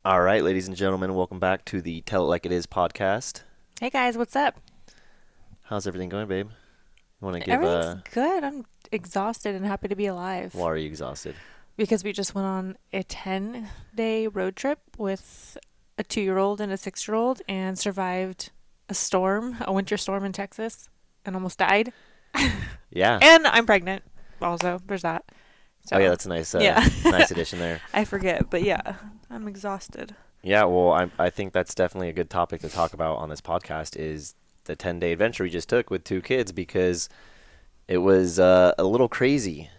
All right, ladies and gentlemen, welcome back to the Tell It Like It Is podcast. Hey guys, what's up? How's everything going, babe? You want to give Everything's good. I'm exhausted and happy to be Why alive are you exhausted? because we just went on a 10-day road trip with a 2-year-old and a 6-year-old and survived a winter storm in Texas, and almost died. Yeah. And I'm pregnant also. There's that. Oh yeah, So, that's a nice, yeah. nice addition there. I forget, but yeah, I'm exhausted. Yeah, well, I think that's definitely a good topic to talk about on this podcast is the 10-day adventure we just took with two kids because it was a little crazy,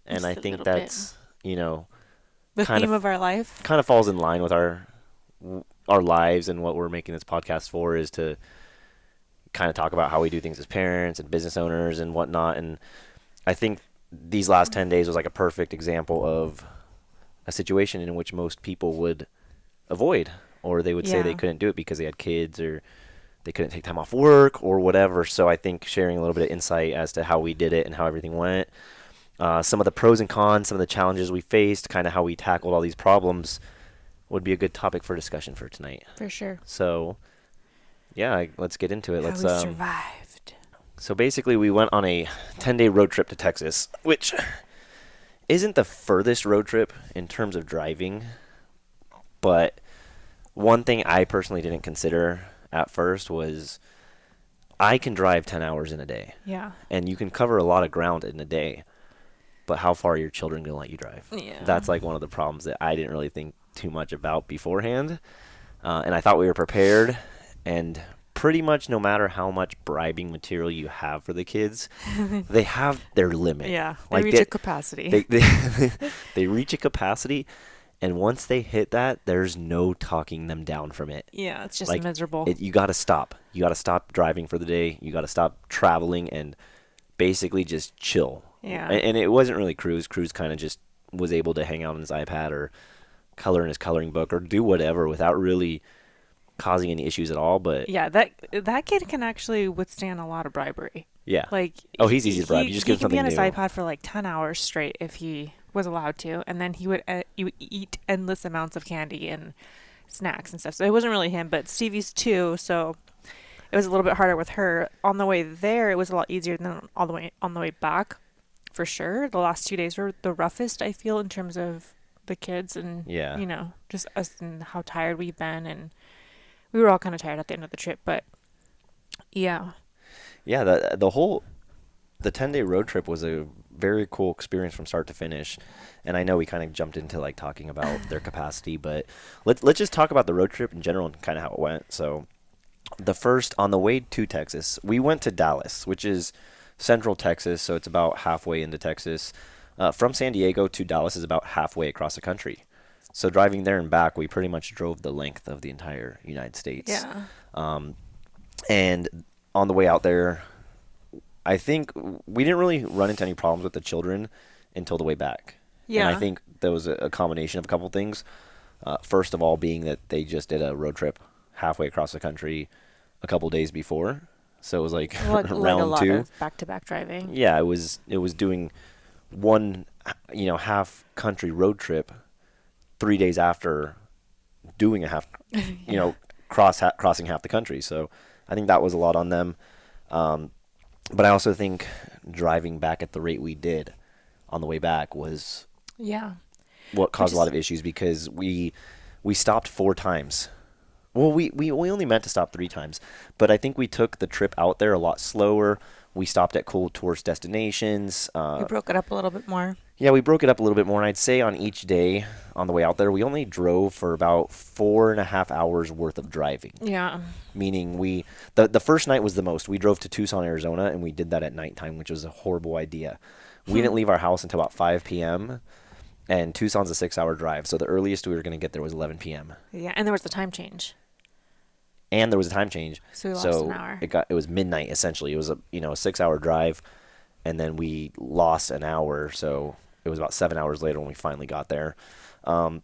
and I Just a think little bit. that's you know The kind theme of of our life. kind of falls in line with our lives and what we're making this podcast for is to kind of talk about how we do things as parents and business owners and whatnot. And I think these last 10 days was like a perfect example of a situation in which most people would avoid, or they would say they Yeah. couldn't do it because they had kids or they couldn't take time off work or whatever. So I think sharing a little bit of insight as to how we did it and how everything went, some of the pros and cons, some of the challenges we faced, kind of how we tackled all these problems would be a good topic for discussion for tonight. For sure. So yeah, let's get into it. How Let's we survived. So basically, we went on a 10-day road trip to Texas, which isn't the furthest road trip in terms of driving, but one thing I personally didn't consider at first was I can drive 10 hours in a day, Yeah. and you can cover a lot of ground in a day, but how far are your children going to let you drive? Yeah. That's like one of the problems that I didn't really think too much about beforehand, and I thought we were prepared, and pretty much no matter how much bribing material you have for the kids, they have their limit. Yeah, they Like reach a capacity. they reach a capacity, and once they hit that, there's no talking them down from it. Yeah, it's just Like miserable. you got to stop. You got to stop driving for the day. You got to stop traveling and basically just chill. Yeah. And it wasn't really Cruz. Cruz kind of just was able to hang out on his iPad or color in his coloring book or do whatever without really causing any issues at all. But Yeah, that kid can actually withstand a lot of bribery. yeah. Like Oh, he's easy to bribe. You just give he him can be something on his new. iPad for like 10 hours straight if he was allowed to, and then he would eat endless amounts of candy and snacks and stuff. So it wasn't really him, but Stevie's too, so it was a little bit harder with her. On the way there, it was a lot easier than all the way on the way back, for sure. The last 2 days were the roughest, I feel, in terms of the kids and Yeah. just us and how tired we've been, and we were all kind of tired at the end of the trip, but yeah. Yeah, the 10-day road trip was a very cool experience from start to finish. And I know we kind of jumped into like talking about their capacity, but let's just talk about the road trip in general and kind of how it went. So, the first on the way to Texas, we went to Dallas, which is central Texas, so it's about halfway into Texas. From San Diego to Dallas is about halfway across the country. So driving there and back, we pretty much drove the length of the entire United States. Yeah. Um, and on the way out there, I think we didn't really run into any problems with the children until the way back. And I Yeah. think there was a combination of a couple things. First of all, being that they just did a road trip halfway across the country a couple days before, so it was like Like a round lot two. of back-to-back driving. Yeah, it was doing one half country road trip 3 days after doing a half Yeah. crossing half the country. So I think that was a lot on them. Um, but I also think driving back at the rate we did on the way back was Yeah. what Which caused a lot is of issues because we stopped 4 times. Well, we only meant to stop 3 times, but I think we took the trip out there a lot slower. We stopped at cool tourist destinations. we broke it up a little bit more. Yeah, we broke it up a little bit more, and I'd say on each day on the way out there, we only drove for about 4.5 hours worth of driving. Yeah. Meaning the first night was the most. We drove to Tucson, Arizona, and we did that at nighttime, which was a horrible idea. We didn't leave our house until about 5 p.m., and Tucson's a 6-hour drive, so the earliest we were going to get there was 11 p.m. Yeah, and there was the time change. And there was a time change, So we lost an so hour. it was midnight essentially. It was a 6-hour drive, and then we lost an hour, so it was about 7 hours later when we finally got there. Um,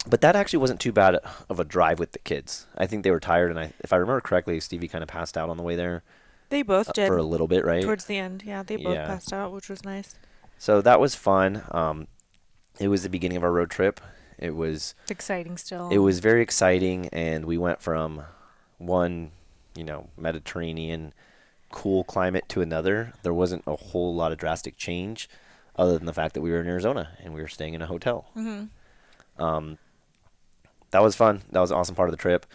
but that actually wasn't too bad of a drive with the kids. I think they were tired, and if I remember correctly, Stevie kind of passed out on the way there They both for a did little bit, right? towards the end. Yeah, they both Yeah. passed out, which was nice. So that was fun. It was the beginning of our road trip, Exciting still. It was very exciting, and we went from one, Mediterranean cool climate to another. There wasn't a whole lot of drastic change, other than the fact that we were in Arizona and we were staying in a hotel. Mm-hmm. Um, that was fun. That was an awesome part of the trip.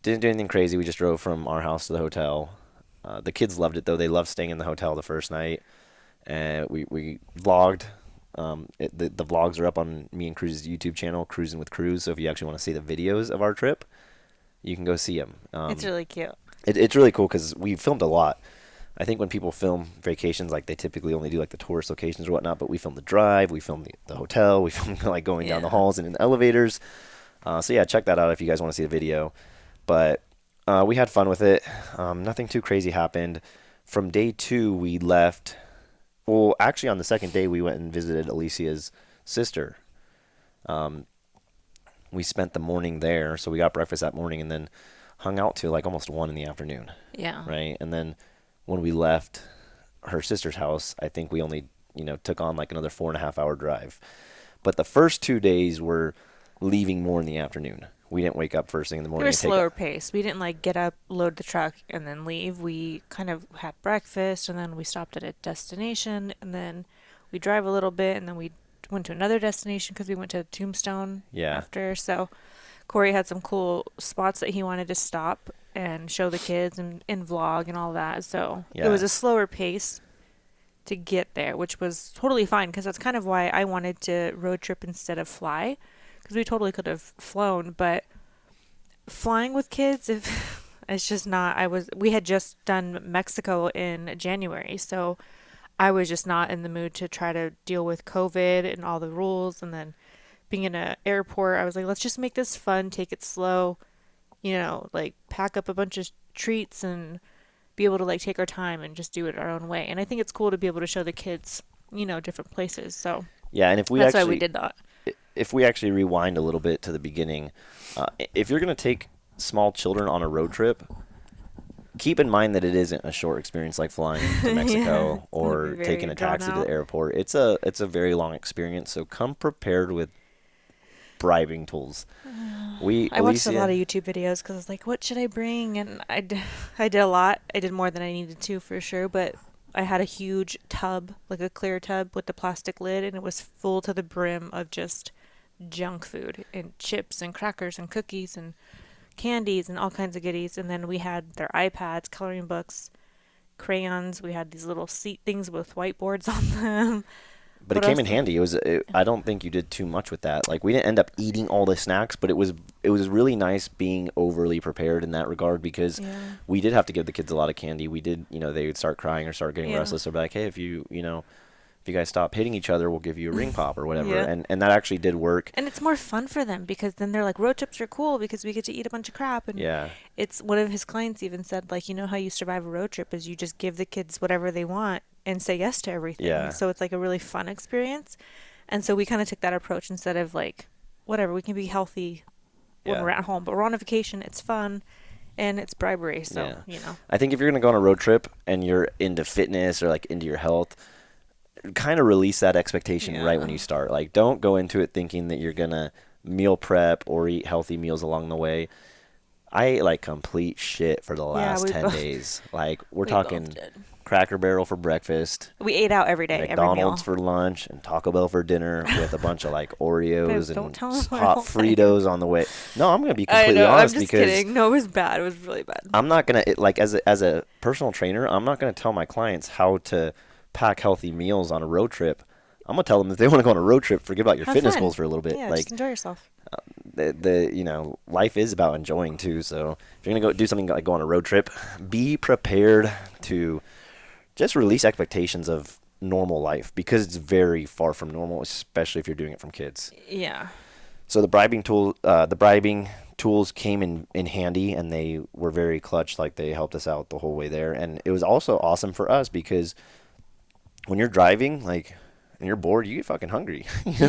Didn't do anything crazy. We just drove from our house to the hotel. The kids loved it though. They loved staying in the hotel the first night, and we vlogged. The vlogs are up on me and Cruz's YouTube channel, Cruising with Cruz. So if you actually want to see the videos of our trip, you can go see them. It's really cute. It's really cool because we filmed a lot. I think when people film vacations, like they typically only do like the tourist locations or whatnot, but we filmed the drive, we filmed the hotel, we filmed like going down the halls and in the elevators. So yeah, check that out if you guys want to see the video. But we had fun with it. Nothing too crazy happened. From day 2, we left. Well, actually, on the second day, we went and visited Alicia's sister. We spent the morning there, so we got breakfast that morning and then hung out till like almost 1 in the afternoon. Yeah. Right? And then when we left her sister's house, I think we only, took on like another 4.5 hour drive. But the first 2 days were leaving more in the afternoon. We didn't wake up first thing in the They morning. were slower pace. We didn't like get up, load the truck, and then leave. We kind of had breakfast, and then we stopped at a destination, and then we drive a little bit, and then we went to another destination because we went to Tombstone after. So Corey had some cool spots that he wanted to stop and show the kids and vlog and all that. So it was a slower pace to get there, which was totally fine because that's kind of why I wanted to road trip instead of fly. Because we totally could have flown, but flying with kids, it's just not. We had just done Mexico in January, so I was just not in the mood to try to deal with COVID and all the rules, and then being in an airport. I was like, let's just make this fun, take it slow, like pack up a bunch of treats and be able to like take our time and just do it our own way. And I think it's cool to be able to show the kids, different places. So yeah, and if we that's actually, why we did that. If we actually rewind a little bit to the beginning, if you're going to take small children on a road trip, keep in mind that it isn't a short experience like flying to Mexico or taking a taxi to the airport. It's a very long experience, so come prepared with bribing tools. I watched a lot of YouTube videos because I was like, what should I bring? And I did a lot. I did more than I needed to for sure, but I had a huge tub, like a clear tub with the plastic lid, and it was full to the brim of just junk food and chips and crackers and cookies and candies and all kinds of goodies. And then we had their iPads, coloring books, crayons. We had these little seat things with whiteboards on them. But it came in handy. I don't think you did too much with that. Like we didn't end up eating all the snacks, but it was really nice being overly prepared in that regard because we did have to give the kids a lot of candy. We did, they would start crying or start getting restless. Or be like, hey, if you guys stop hitting each other, we'll give you a ring pop or whatever. And that actually did work. And it's more fun for them because then they're like, road trips are cool because we get to eat a bunch of crap. And it's one of his clients even said, like, how you survive a road trip is you just give the kids whatever they want and say yes to everything. Yeah. So it's like a really fun experience. And so we kind of took that approach instead of like, whatever, we can be healthy when we're at home, but we're on a vacation. It's fun. And it's bribery. So, I think if you're going to go on a road trip and you're into fitness or like into your health, kind of release that expectation right when you start. Like, don't go into it thinking that you're gonna meal prep or eat healthy meals along the way. I ate like complete shit for the last 10 days. Like, we're talking Cracker Barrel for breakfast. We ate out every day, McDonald's every meal. for lunch, and Taco Bell for dinner with a bunch of like Oreos and hot Fritos on the way. No, I'm gonna be completely honest I'm just because kidding. No, it was bad. It was really bad. I'm not gonna as a personal trainer, I'm not gonna tell my clients how to pack healthy meals on a road trip. I'm gonna tell them if they want to go on a road trip, forget about your fitness goals for a little bit. Yeah, like, just enjoy yourself. Life is about enjoying too. So if you're gonna go do something like go on a road trip, be prepared to just release expectations of normal life because it's very far from normal, especially if you're doing it from kids. Yeah. So the bribing tools came in handy, and they were very clutch. Like, they helped us out the whole way there, and it was also awesome for us because when you're driving, like, and you're bored, you get fucking hungry. We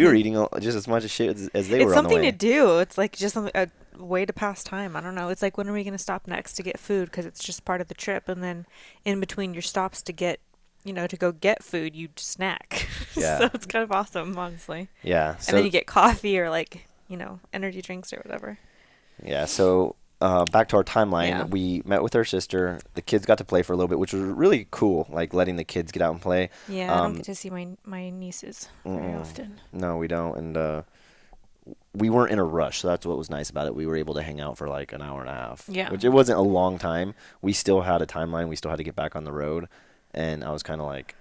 were eating just as much shit as they were on the way. It's something to do. It's like just a way to pass time. I don't know. It's like, when are we going to stop next to get food? Because it's just part of the trip. And then in between your stops to get to go get food, you snack. Yeah. So it's kind of awesome, honestly. Yeah. And then So you get coffee or like, energy drinks or whatever. yeah. So back to our timeline. Yeah. We met with our sister. The kids got to play for a little bit, which was really cool. Like letting the kids get out and play. Yeah, I don't get to see my nieces very Mm-mm. often. No, we don't. And we weren't in a rush, so that's what was nice about it. We were able to hang out for like an hour and a half. Yeah. Which it wasn't a long time. We still had a timeline. We still had to get back on the road. And I was kind of like,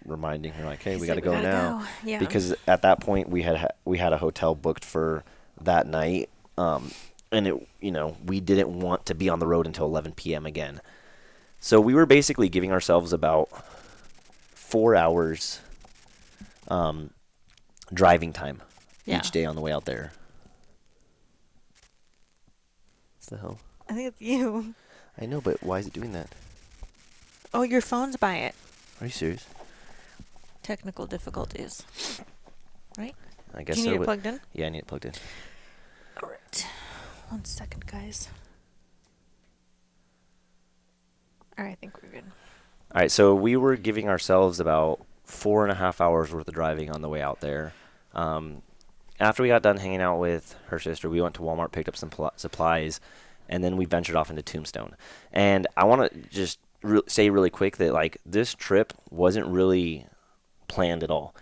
reminding her like, hey, we got to go now. Yeah. Because at that point we had a hotel booked for that night. And we didn't want to be on the road until 11 p.m. again. So we were basically giving ourselves about 4 hours driving time each day on the way out there. What the hell? I think it's you. I know, but why is it doing that? Oh, your phone's by it. Are you serious? Technical difficulties. Right? I guess Do you so. need it but- plugged in? Yeah, I need it plugged in. All right. 1 second, guys. All right, I think we're good. All right, so we were giving ourselves about 4.5 hours worth of driving on the way out there. After we got done hanging out with her sister, we went to Walmart, picked up some supplies, and then we ventured off into Tombstone. And I want to just say really quick that like this trip wasn't really planned at all.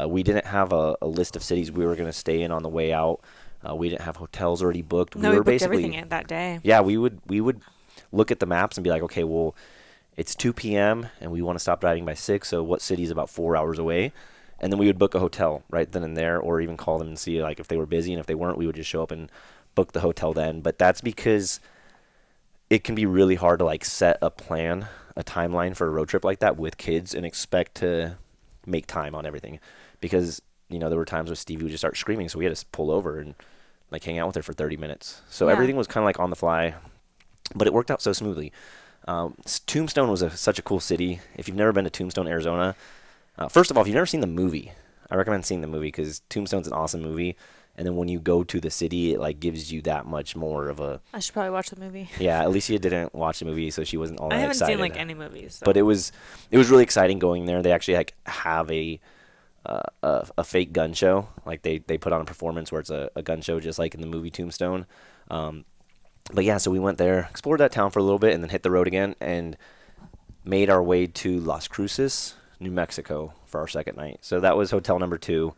We didn't have a list of cities we were going to stay in on the way out. We didn't have hotels already booked. No, we booked everything in that day. Yeah, we would look at the maps and be like, okay, well, it's 2 p.m. and we want to stop driving by 6, so what city is about 4 hours away? And then we would book a hotel right then and there, or even call them and see like if they were busy, and if they weren't, we would just show up and book the hotel then. But that's because it can be really hard to like set a plan, a timeline for a road trip like that with kids and expect to make time on everything. Because, there were times where Stevie would just start screaming, so we had to pull over and like hang out with her for 30 minutes. So everything was kind of like on the fly, but it worked out so smoothly. Tombstone was such a cool city. If you've never been to Tombstone, Arizona, first of all, if you've never seen the movie, I recommend seeing the movie because Tombstone's an awesome movie. And then when you go to the city, it like gives you that much more of a. I should probably watch the movie. Yeah, Alicia didn't watch the movie, so she wasn't all that I haven't excited. seen like any movies. So. But it was really exciting going there. They actually like have a fake gun show. Like they put on a performance where it's a gun show, just like in the movie Tombstone. But yeah, so we went there, explored that town for a little bit, and then hit the road again, and made our way to Las Cruces, New Mexico, for our second night. So that was hotel number 2.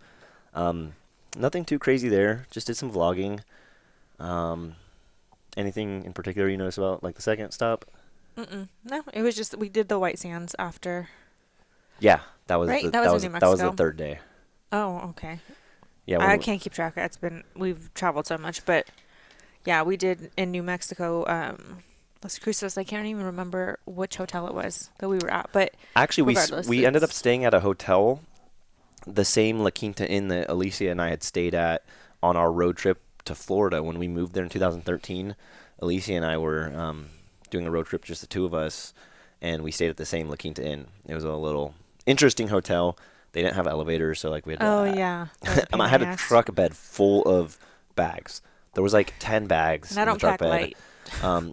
Nothing too crazy there. Just did some vlogging. Anything in particular you noticed about like the second stop? No, it was just we did the White Sands after. Yeah, that was Right? the, That was in New that was the Mexico. third day. Oh, okay. Yeah, I can't keep track. We've traveled so much, but yeah, we did in New Mexico. Las Cruces. I can't even remember which hotel it was that we were at, but actually regardless, we ended up it's- staying at a hotel, the same La Quinta Inn that Alicia and I had stayed at on our road trip to Florida when we moved there in 2013. Alicia and I were doing a road trip, just the two of us, and we stayed at the same La Quinta Inn. It was a little interesting hotel. They didn't have elevators, so like we had to, oh yeah, that was a pain I in had the a ass. truck bed full of bags. There was like 10 bags And I in the don't truck pack bed. light.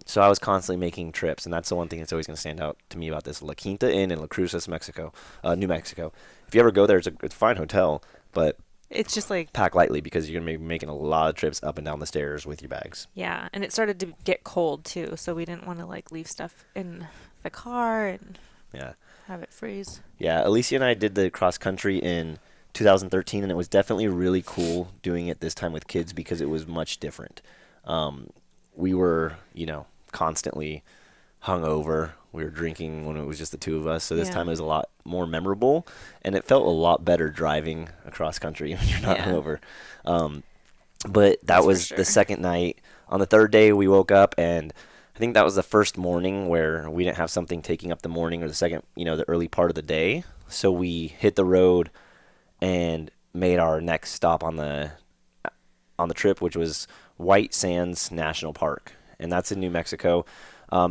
So I was constantly making trips, and that's the one thing that's always going to stand out to me about this La Quinta Inn in La Cruces, New Mexico. If you ever go there, it's a fine hotel, but It's just like pack lightly because you're going to be making a lot of trips up and down the stairs with your bags. yeah, and it started to get cold too, so we didn't want to like leave stuff in the car and Yeah. have it freeze. Yeah, Alicia and I did the cross country in 2013, and it was definitely really cool doing it this time with kids because it was much different. We were, constantly hungover. We were drinking when it was just the two of us, so this Yeah. time it was a lot more memorable, and it felt a lot better driving across country when you're not Yeah. hungover. But that That's for was sure. the second night. On the third day, we woke up, and I think that was the first morning where we didn't have something taking up the morning or the second, the early part of the day. So we hit the road and made our next stop on the trip, which was White Sands National Park, and that's in New Mexico.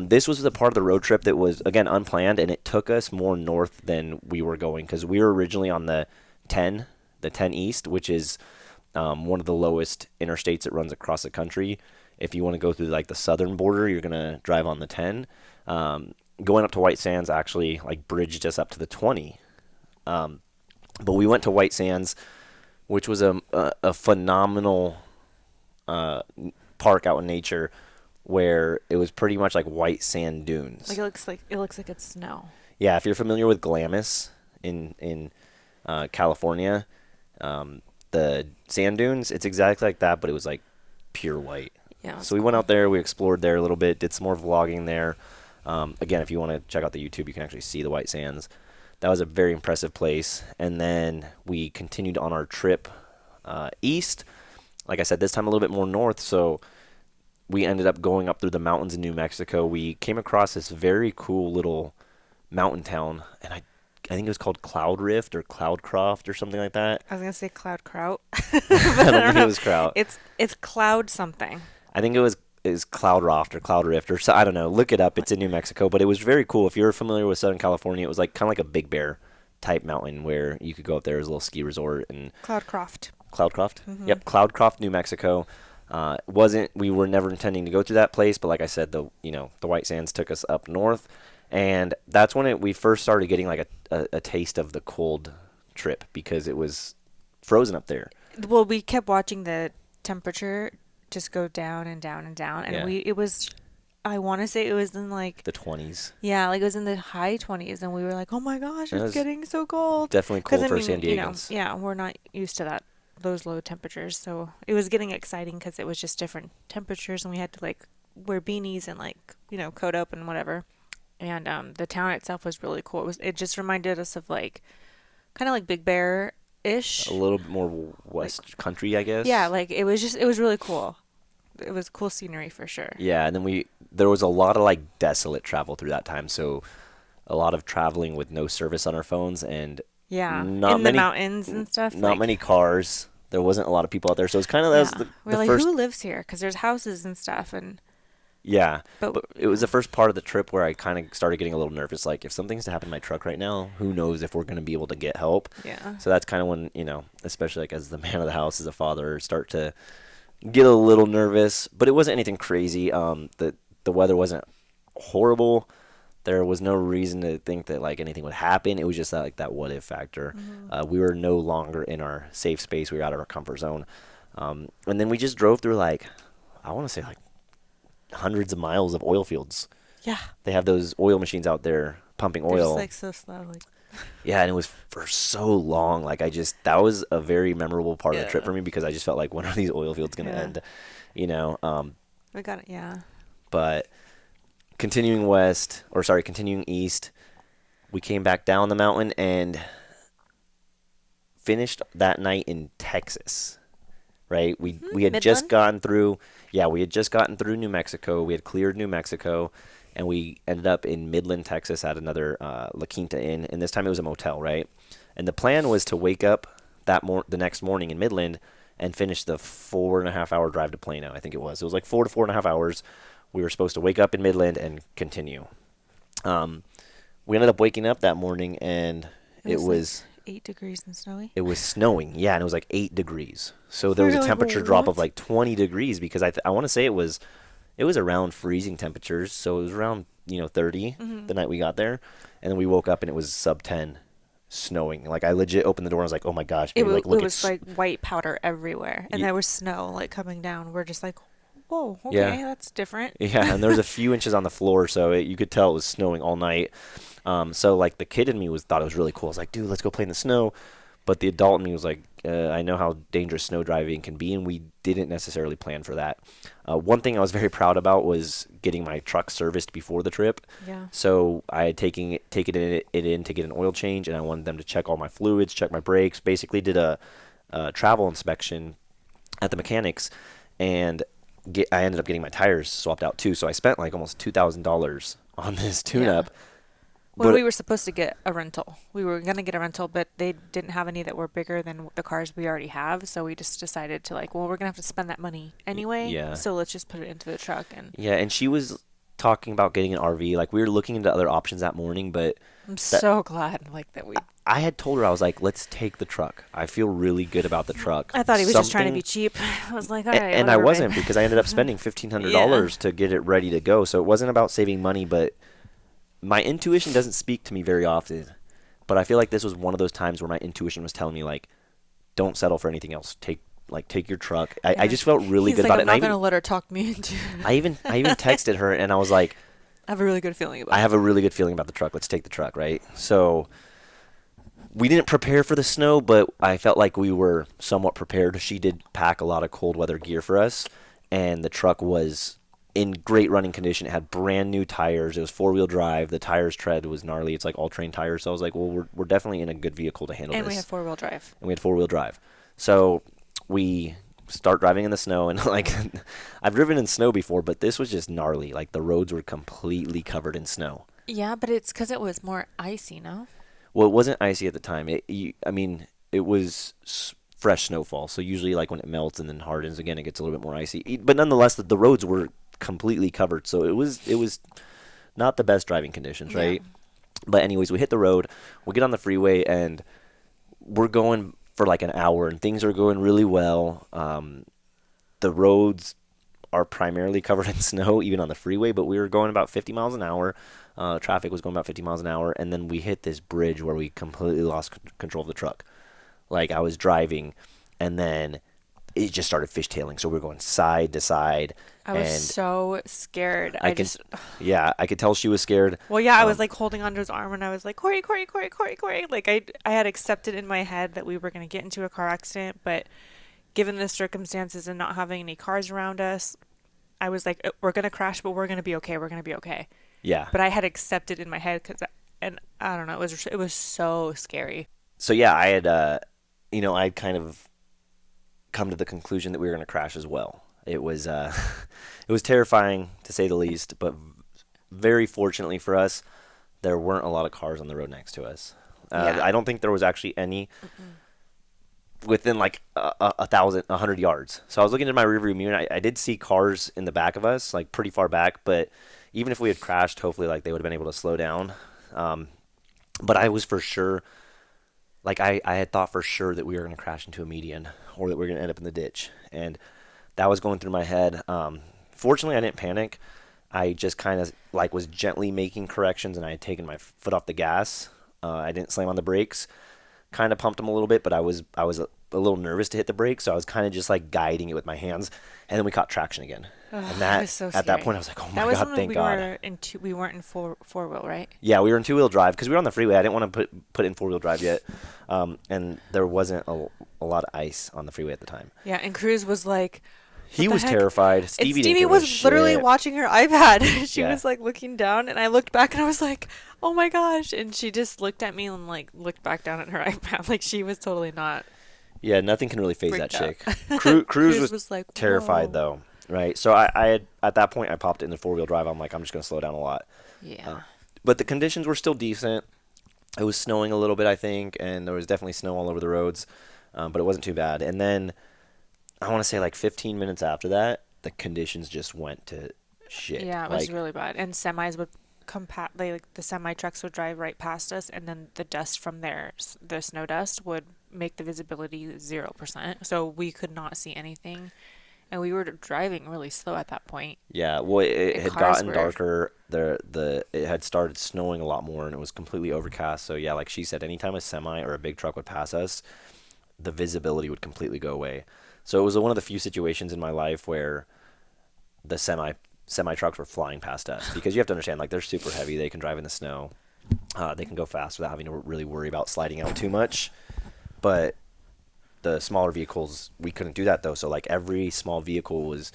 This was the part of the road trip that was, again, unplanned, and it took us more north than we were going because we were originally on the 10 East, which is one of the lowest interstates that runs across the country. If you want to go through like the southern border, you're going to drive on the 10. going up to White Sands actually like bridged us up to the 20. But we went to White Sands, which was a phenomenal park out in nature, where it was pretty much like white sand dunes. Like it looks like it's snow. Yeah, if you're familiar with Glamis in California, the sand dunes, it's exactly like that, but it was like pure white. Yeah. So we went out there, we explored there a little bit, did some more vlogging there. Again, if you want to check out the YouTube, you can actually see the White Sands. That was a very impressive place. And then we continued on our trip east. Like I said, this time a little bit more north. So we ended up going up through the mountains in New Mexico. We came across this very cool little mountain town, and I think it was called Cloud Rift or Cloudcroft or something like that. I was gonna say Cloud Kraut. I don't think it was Kraut. It's Cloud something. I think it was Cloudroft or Cloud Rift or so, I don't know. Look it up. It's in New Mexico, but it was very cool. If you're familiar with Southern California, it was like kind of like a Big Bear type mountain where you could go up there as a little ski resort. And Cloudcroft. Cloudcroft? Mm-hmm. Yep, Cloudcroft, New Mexico. We were never intending to go through that place, but like I said, the White Sands took us up north, and that's when we first started getting like a taste of the cold trip, because it was frozen up there. Well, we kept watching the temperature just go down and down and down, and Yeah. I want to say it was in like The 20s. yeah, like it was in the high 20s, and we were like, oh my gosh, It it's was getting so cold. Definitely 'Cause, cold I for mean, San Diegans. yeah, we're not used to those low temperatures, so it was getting exciting because it was just different temperatures, and we had to like wear beanies and like coat up and whatever. And the town itself was really cool. It just reminded us of like kind of like Big Bear ish. A little bit more west country, I guess. Yeah, like it was really cool. It was cool scenery for sure. Yeah, and then there was a lot of like desolate travel through that time, so a lot of traveling with no service on our phones, and Yeah, not in many, the mountains and stuff. not like, many cars. There wasn't a lot of people out there, so it's kind of that was we're the like, first. who lives here? Because there's houses and stuff, and Yeah, but but it was the first part of the trip where I kind of started getting a little nervous. Like, if something's to happen to my truck right now, who knows if we're going to be able to get help? yeah, So that's kind of when, especially like as the man of the house, as a father, start to get a little nervous. But it wasn't anything crazy. The weather wasn't horrible. There was no reason to think that like anything would happen. It was just that what if factor. We were no longer in our safe space. We were out of our comfort zone. And then we just drove through like, I want to say like hundreds of miles of oil fields. yeah. They have those oil machines out there pumping They're just oil. like so slow, like Yeah, and it was for so long. Like that was a very memorable part of the trip Yeah. for me, because I just felt like, when are these oil fields going to Yeah. end? we got it. Yeah, But continuing east, we came back down the mountain and finished that night in Texas. Right? We had just Midland? gotten through. Yeah, we had just gotten through New Mexico. We had cleared New Mexico, and we ended up in Midland, Texas, at another La Quinta Inn. And this time it was a motel, right? And the plan was to wake up the next morning in Midland and finish the 4.5 hour drive to Plano. I think it was. It was like 4 to 4.5 hours. We were supposed to wake up in Midland and continue. We ended up waking up that morning, and it was like 8 degrees and snowy. it was snowing. Yeah, and it was like 8 degrees. So there was a Really? temperature Wait, drop of what? like 20 degrees, because I want to say it was around freezing temperatures. So it was around 30 the night we got there, and then we woke up and it was sub 10, snowing. Like, I legit opened the door and I was like, oh my gosh, It, baby, like, it look at was like white powder everywhere, and Ye- there was snow like coming down. We're just like, whoa, okay, Yeah. that's different. Yeah, and there was a few inches on the floor, so you could tell it was snowing all night. So like the kid in me thought it was really cool. I was like, dude, let's go play in the snow. But the adult in me was like, I know how dangerous snow driving can be, and we didn't necessarily plan for that. One thing I was very proud about was getting my truck serviced before the trip. Yeah. So I had taken it in to get an oil change, and I wanted them to check all my fluids, check my brakes, basically did a travel inspection at the mechanics, and I ended up getting my tires swapped out too. So I spent like almost $2,000 on this tune-up. Well, But- we were supposed to get a rental. We were going to get a rental, but they didn't have any that were bigger than the cars we already have. So we just decided to like, well, we're going to have to spend that money anyway. yeah. So let's just put it into the truck. And Yeah, and she was talking about getting an RV. Like, we were looking into other options that morning, but I'm so glad like that we. I had told her, I was like, let's take the truck. I feel really good about the truck. I thought he was just trying to Something- be cheap. I was like, all A- right. and I whatever, wasn't, babe. because I ended up spending $1,500 to get it ready to go. So it wasn't about saving money, but my intuition doesn't speak to me very often, but I feel like this was one of those times where my intuition was telling me like, don't settle for anything else. Take your truck. I Yeah. just felt really He's good like, about it. I'm not gonna let her talk me into. I even texted her and I was like, I have a really good feeling about I it. have a really good feeling about the truck. Let's take the truck, right? So we didn't prepare for the snow, but I felt like we were somewhat prepared. She did pack a lot of cold weather gear for us, and the truck was in great running condition. It had brand new tires. It was 4-wheel drive. The tires tread was gnarly. It's like all terrain tires. So I was like, well, we're definitely in a good vehicle to handle And this. we have 4-wheel drive. And we had 4-wheel drive. So we start driving in the snow, and like I've driven in snow before, but this was just gnarly. Like the roads were completely covered in snow. Yeah, but it's because it was more icy, no? Well, it wasn't icy at the time. It was fresh snowfall. So usually, like when it melts and then hardens again, it gets a little bit more icy. But nonetheless, the roads were completely covered. So it was not the best driving conditions, right? Yeah. But anyways, we hit the road. We get on the freeway and we're going for like an hour, and things are going really well. The roads are primarily covered in snow, even on the freeway, but we were going about 50 miles an hour. Traffic was going about 50 miles an hour, and then we hit this bridge where we completely lost control of the truck. Like I was driving, and then it just started fishtailing. So we were going side to side, I was and so scared. yeah, I could tell she was scared. Well, yeah, I was Um, like holding onto his arm and I was like, Corey, Corey, Corey, Corey, Corey. Like I had accepted in my head that we were going to get into a car accident, but given the circumstances and not having any cars around us, I was like, we're going to crash, but we're going to be okay. We're going to be okay. yeah. But I had accepted in my head and I don't know, it was so scary. So yeah, I had, I'd kind of come to the conclusion that we were going to crash as well. It was, it was terrifying to say the least, but very fortunately for us, there weren't a lot of cars on the road next to us. Yeah. I don't think there was actually any within like a hundred yards. So I was looking in my rearview mirror, and I did see cars in the back of us, like pretty far back. But even if we had crashed, hopefully, like they would have been able to slow down. But I was for sure, like I had thought for sure that we were going to crash into a median or that we were going to end up in the ditch, and that was going through my head. Fortunately, I didn't panic. I just kind of like was gently making corrections, and I had taken my foot off the gas. I didn't slam on the brakes. Kind of pumped them a little bit, but I was a little nervous to hit the brakes, so I was kind of just like guiding it with my hands, and then we caught traction again. Ugh, And it that was so at that scary. point I was like, oh That my was god, when thank we God. were we weren't in four wheel, right? Yeah, we were in 2-wheel drive because we were on the freeway. I didn't want to put in 4-wheel drive yet, and there wasn't a lot of ice on the freeway at the time. Yeah, and Cruz was like, He the was heck? terrified. and Stevie didn't Stevie give a was literally shit. watching her iPad. She Yeah. was like looking down, and I looked back, and I was like, "Oh my gosh!" And she just looked at me and like looked back down at her iPad, like she was totally not Yeah, nothing can really phase that freaked out. chick. Cruz was like terrified "Whoa." though, right? So I had at that point I popped it in the 4-wheel drive. I'm like, I'm just gonna slow down a lot. Yeah. But the conditions were still decent. It was snowing a little bit, I think, and there was definitely snow all over the roads, but it wasn't too bad. And then I want to say like 15 minutes after that, the conditions just went to shit. Yeah, it was Like, really bad. And semis would like the semi trucks would drive right past us, and then the dust from the snow dust would make the visibility 0%. So we could not see anything, and we were driving really slow at that point. yeah, well, it And had cars gotten were- darker. It had started snowing a lot more, and it was completely overcast. So yeah, like she said, anytime a semi or a big truck would pass us, the visibility would completely go away. So it was one of the few situations in my life where the semi trucks were flying past us, because you have to understand, like, they're super heavy. They can drive in the snow. They can go fast without having to really worry about sliding out too much. But the smaller vehicles, we couldn't do that though. So like every small vehicle was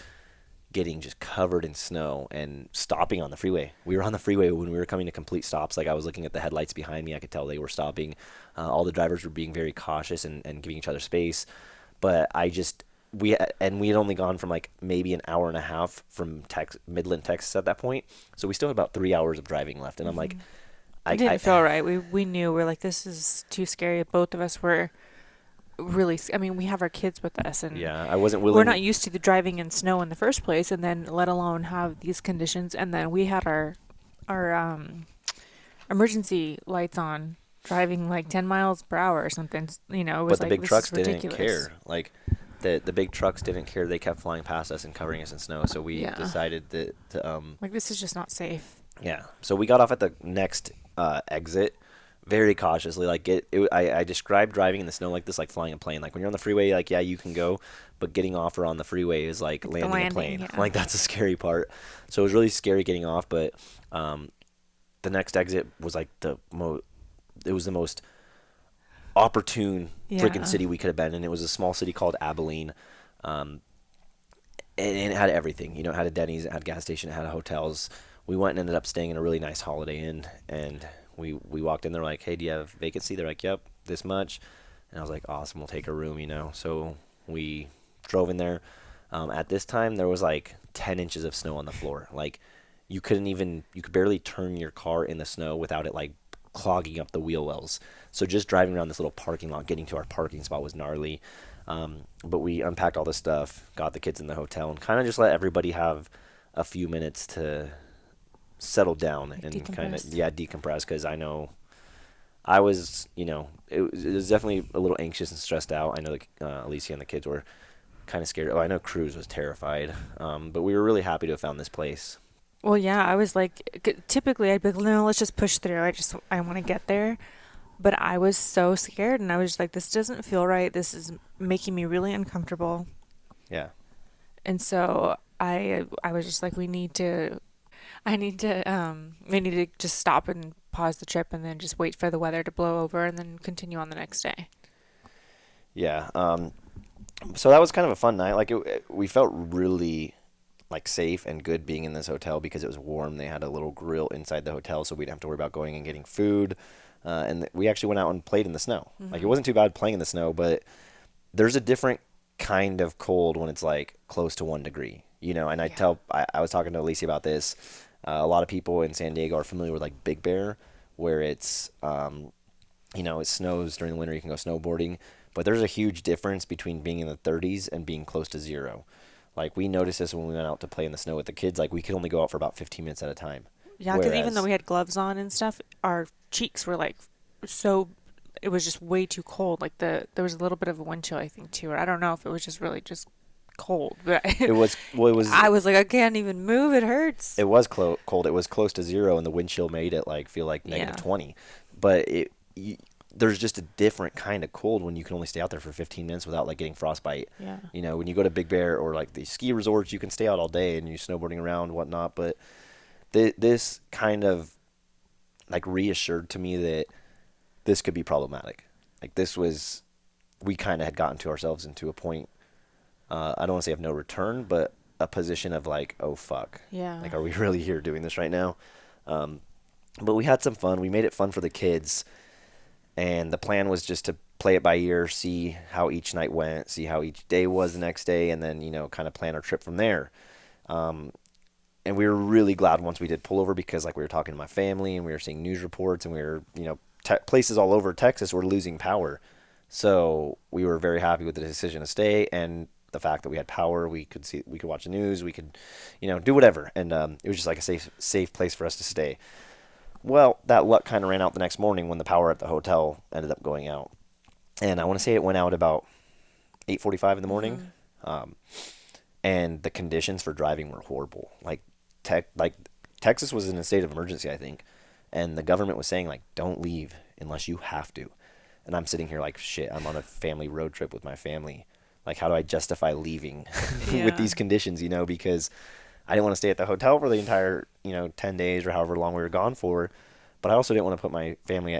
getting just covered in snow and stopping on the freeway. We were on the freeway when we were coming to complete stops. Like I was looking at the headlights behind me. I could tell they were stopping. All the drivers were being very cautious and giving each other space. But we had only gone from like maybe an hour and a half from Midland, Texas at that point. So we still had about 3 hours of driving left. And I'm like, It didn't feel right. We knew, we're like, this is too scary. Both of us were really, I mean, we have our kids with us, and yeah, I wasn't willing. we're not used to the driving in snow in the first place, and then let alone have these conditions. And then we had our emergency lights on, driving like 10 miles per hour or something. You know, it was But the like, big this trucks is didn't ridiculous. care. Like the big trucks didn't care. They kept flying past us and covering us in snow. So we Yeah. decided that Like, this is just not safe. Yeah. So we got off at the next exit very cautiously. Like I described driving in the snow like this, like flying a plane. Like when you're on the freeway, like yeah, you can go, but getting off or on the freeway is like Like the landing a landing, plane. yeah. Like that's a scary part. So it was really scary getting off. But um, the next exit was like the most. It was the most opportune freaking Yeah. city we could have been in. It was a small city called Abilene. Um, and it had everything. You know, it had a Denny's, it had a gas station, it had hotels. We went and ended up staying in a really nice Holiday Inn, and we walked in. They're like, "Hey, do you have vacancy?" They're like, "Yep, this much." And I was like, "Awesome, we'll take a room." You know, so we drove in there. At this time, there was like 10 inches of snow on the floor. Like you could barely turn your car in the snow without it like clogging up the wheel wells. So just driving around this little parking lot, getting to our parking spot was gnarly. But we unpacked all the stuff, got the kids in the hotel, and kind of just let everybody have a few minutes to settle down Like and kind of decompress. yeah decompress. Because I know I was, it was definitely a little anxious and stressed out. I know that Alicia and the kids were kind of scared. Oh, I know Cruz was terrified. But we were really happy to have found this place. Well, yeah, I was like, typically I'd be like, no, let's just push through. I want to get there. But I was so scared and I was just like, this doesn't feel right. This is making me really uncomfortable. Yeah. And so I was just like, we need to just stop and pause the trip and then just wait for the weather to blow over and then continue on the next day. Yeah. So that was kind of a fun night. We felt really like safe and good being in this hotel because it was warm. They had a little grill inside the hotel, so we didn't have to worry about going and getting food. We actually went out and played in the snow. Like it Hmm. wasn't too bad playing in the snow, but there's a different kind of cold when it's like close to 1 degree. You know, and Yeah. I was talking to Alicia about this. A lot of people in San Diego are familiar with like Big Bear, where it snows during the winter. You can go snowboarding, but there's a huge difference between being in the 30s and being close to zero. Like we noticed this when we went out to play in the snow with the kids. Like we could only go out for about 15 minutes at a time. Yeah, because even though Whereas we had gloves on and stuff, our cheeks were like so. It was just way too cold. Like there was a little bit of a wind chill, I think, too. Or I don't know if it was just really just cold, but it was well, I was like, I can't even move. It hurts. it was cold. It was close to zero, and the wind chill made it like feel like negative Yeah. 20. But there's just a different kind of cold when you can only stay out there for 15 minutes without like getting frostbite. Yeah. You know, when you go to Big Bear or like the ski resorts, you can stay out all day and you're snowboarding around and whatnot. But this kind of like reassured to me that this could be problematic. Like we kind of had gotten to ourselves into a point. I don't want to say of no return, but a position of like, oh fuck, Yeah. like are we really here doing this right now? Um, but we had some fun. We made it fun for the kids, and the plan was just to play it by ear, see how each night went, see how each day was the next day, and then kind of plan our trip from there. Um, and we were really glad once we did pull over because like we were talking to my family and we were seeing news reports and we were places all over Texas were losing power. So we were very happy with the decision to stay and the fact that we had power. We could watch the news, we could do whatever, and it was just like a safe place for us to stay. Well, that luck kind of ran out the next morning when the power at the hotel ended up going out, and I want to say it went out about 8:45 in the morning. Hmm. Um, and the conditions for driving were horrible. Like Texas was in a state of emergency, I think, and the government was saying like don't leave unless you have to. And I'm sitting here like shit. I'm on a family road trip with my family. Like how do I justify leaving with Yeah. these conditions? Because I didn't want to stay at the hotel for the entire 10 days or however long we were gone for, but I also didn't want to put my family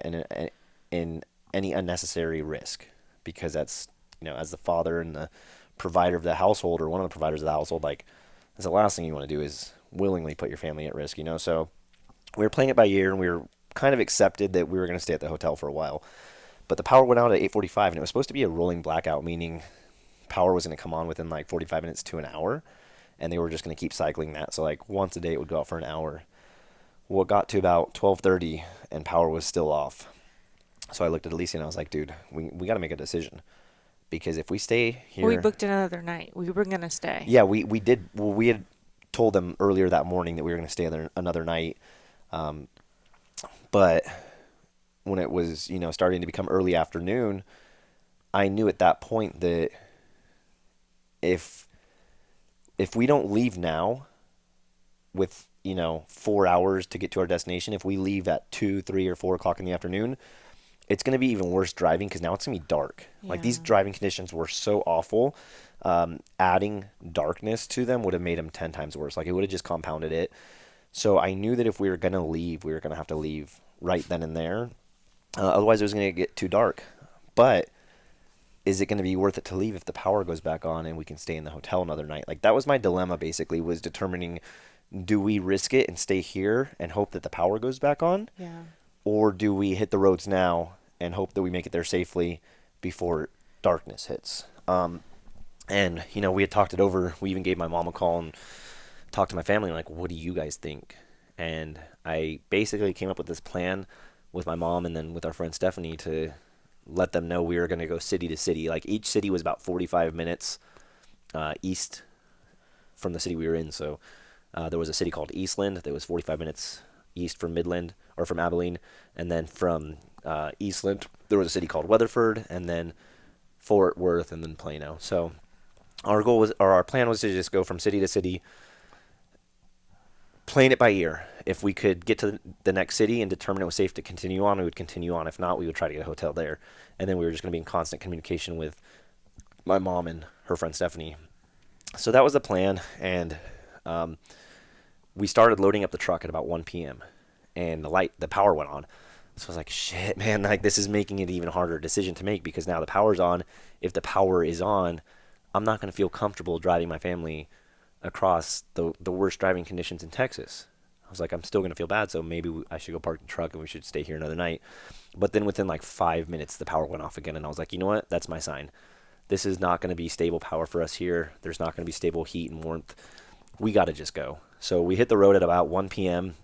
in any unnecessary risk because that's as the father and the provider of the household or one of the providers of the household, like that's the last thing you want to do is willingly put your family at risk. So we were playing it by ear and we were kind of accepted that we were going to stay at the hotel for a while. But the power went out at 8:45 and it was supposed to be a rolling blackout, meaning power was going to come on within like 45 minutes to an hour and they were just going to keep cycling that. So like once a day it would go out for an hour. Well, it got to about 12:30 and power was still off. So I looked at Alicia and I was like, dude, we got to make a decision because if we stay Well, we here, booked another night. We were gonna stay. yeah, we did. Well, we had told them earlier that morning that we were going to stay there another night. Um, but when it was starting to become early afternoon, I knew at that point that if we don't leave now with 4 hours to get to our destination. If we leave at 2, 3, or 4 o'clock in the afternoon, it's going to be even worse driving because now it's going to be dark. Like Yeah. these driving conditions were so awful. Adding darkness to them would have made them 10 times worse. Like it would have just compounded it. So I knew that if we were going to leave, we were going to have to leave right then and there. Otherwise, it was going to get too dark. But is it going to be worth it to leave if the power goes back on and we can stay in the hotel another night? Like that was my dilemma basically, was determining, do we risk it and stay here and hope that the power goes back on? Yeah. Or do we hit the roads now and hope that we make it there safely before darkness hits? And, we had talked it over. We even gave my mom a call and talked to my family, like, what do you guys think? And I basically came up with this plan with my mom and then with our friend Stephanie to let them know we were going to go city to city. Like each city was about 45 minutes east from the city we were in. So there was a city called Eastland that was 45 minutes east from Midland or from Abilene. And then from Eastland, there was a city called Weatherford, and then Fort Worth, and then Plano. So our plan was to just go from city to city, playing it by ear. If we could get to the next city and determine it was safe to continue on, we would continue on. If not, we would try to get a hotel there. And then we were just going to be in constant communication with my mom and her friend Stephanie. So that was the plan. And we started loading up the truck at about 1 p.m. and the power went on. So I was like, shit, man, like this is making it an even harder decision to make because now the power's on. If the power is on, I'm not going to feel comfortable driving my family across the worst driving conditions in Texas. I was like, I'm still going to feel bad, so maybe I should go park the truck and we should stay here another night. But then within like 5 minutes, the power went off again, and I was like, you know what? That's my sign. This is not going to be stable power for us here. There's not going to be stable heat and warmth. We got to just go. So we hit the road at about 1 p.m.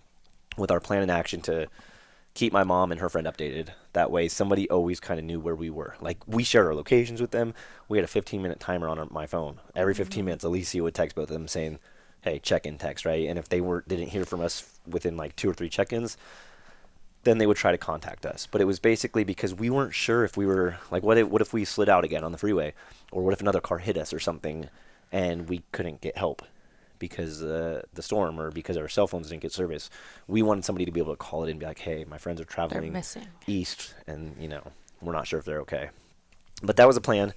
with our plan in action to keep my mom and her friend updated. That way somebody always kind of knew where we were. Like we shared our locations with them. We had a 15-minute timer on my phone. Every 15 minutes, Alicia would text both of them saying, hey, check-in text, right? And if they didn't hear from us within like 2 or 3 check-ins, then they would try to contact us. But it was basically because we weren't sure if we were, like, what if we slid out again on the freeway? Or what if another car hit us or something and we couldn't get help because the storm or because our cell phones didn't get service? We wanted somebody to be able to call it and be like, hey, my friends are They're traveling missing. east and, we're not sure if they're okay. But that was the plan.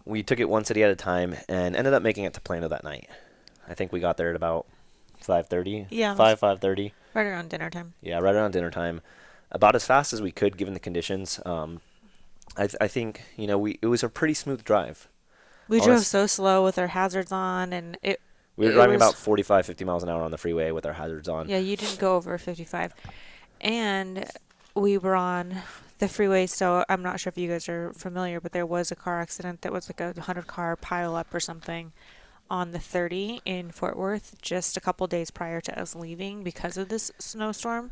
We took it one city at a time and ended up making it to Plano that night. I think we got there at about 5:30. Yeah. 5:30. Right around dinner time. Yeah, right around dinner time. About as fast as we could given the conditions. I think, it was a pretty smooth drive. We drove so slow with our hazards on, and we were driving about 45, 50 miles an hour on the freeway with our hazards on. Yeah, you didn't go over 55. And we were on the freeway, so I'm not sure if you guys are familiar, but there was a car accident that was like a 100-car pile-up or something on the 30 in Fort Worth just a couple days prior to us leaving because of this snowstorm.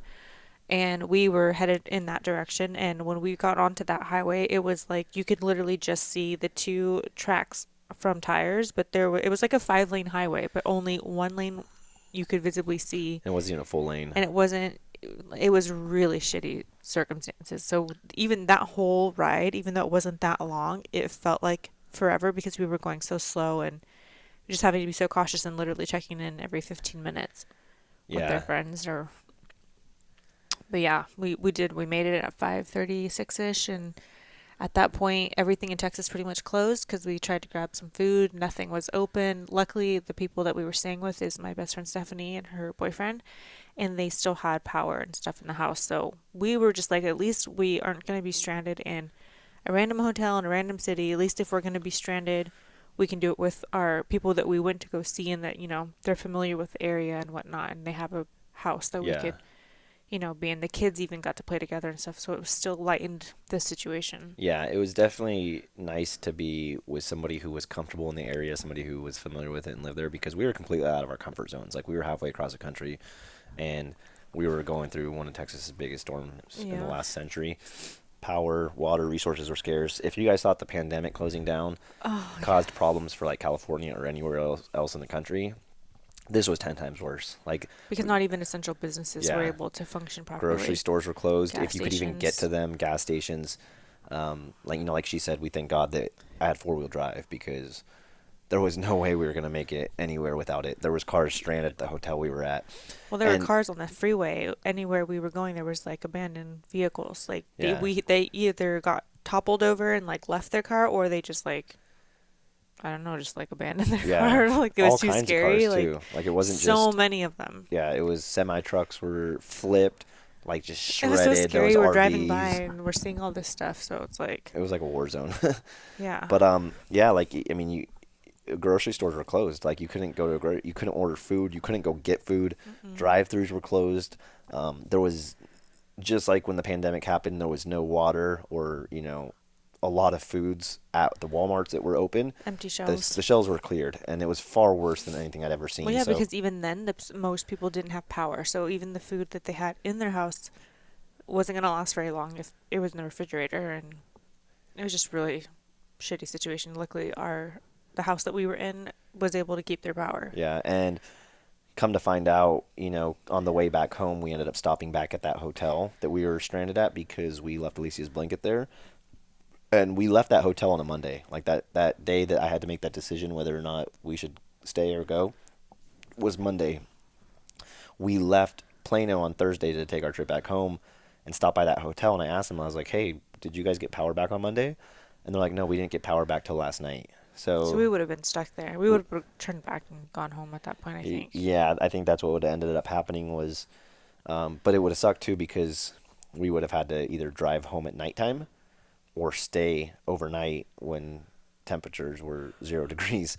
And we were headed in that direction, and when we got onto that highway, it was like you could literally just see the 2 tracks from tires, but it was like a 5-lane highway, but only 1 lane you could visibly see. It wasn't even a full lane. And it was really shitty circumstances. So even that whole ride, even though it wasn't that long, it felt like forever because we were going so slow and just having to be so cautious and literally checking in every 15 minutes with their friends. But yeah, we made it at 5:36ish, and at that point everything in Texas pretty much closed because we tried to grab some food. Nothing was open. Luckily, the people that we were staying with is my best friend Stephanie and her boyfriend, and they still had power and stuff in the house. So we were just like, at least we aren't going to be stranded in a random hotel in a random city. At least if we're going to be stranded, we can do it with our people that we went to go see, and that, they're familiar with the area and whatnot, and they have a house that we could, be in. The kids even got to play together and stuff, so it was still lightened the situation. Yeah, it was definitely nice to be with somebody who was comfortable in the area, somebody who was familiar with it and lived there, because we were completely out of our comfort zones. Like, we were halfway across the country, and we were going through one of Texas's biggest storms in the last century. Power, water, resources were scarce. If you guys thought the pandemic closing down caused problems for like California or anywhere else in the country, this was 10 times worse. Like, because not even essential businesses were able to function properly. Grocery stores were closed. Gas if you could even get to them, gas stations. Like she said, we thank God that I had 4-wheel drive because there was no way we were gonna make it anywhere without it. There was cars stranded at the hotel we were at, Well, there were and cars on the freeway. Anywhere we were going, there was like abandoned vehicles. Like yeah, they either got toppled over and like left their car, or they just like I don't know, just like abandoned their yeah, car. Like it was all too kinds scary. of cars Like too. Like it wasn't so just many of them. yeah, it was semi trucks were flipped, like just It was so shredded. There was scary. We're driving by RVs. and we're seeing all this stuff. So it's like, It was like a war zone. yeah. But yeah, like I mean, grocery stores were closed. Like you couldn't go to you couldn't order food. You couldn't go get food. Mm-mm. Drive-throughs were closed. There was just like when the pandemic happened, there was no water or a lot of foods at the Walmarts that were open. Empty The shelves. shelves were cleared, and it was far worse than anything I'd ever seen. Well, yeah, So because even then, most people didn't have power. So even the food that they had in their house wasn't going to last very long if it was in the refrigerator. And it was just really shitty situation. Luckily, the house that we were in was able to keep their power. yeah, and come to find out, on the way back home, we ended up stopping back at that hotel that we were stranded at because we left Alicia's blanket there. And we left that hotel on a Monday. Like that day that I had to make that decision whether or not we should stay or go was Monday. We left Plano on Thursday to take our trip back home and stop by that hotel. And I asked them, I was like, hey, did you guys get power back on Monday? And they're like, no, we didn't get power back till last night. So we So, would have been stuck there. We would have turned back and gone home at that point, I think. yeah, I think that's what would have ended up happening was, but it would have sucked too because we would have had to either drive home at nighttime or stay overnight when temperatures were 0 degrees.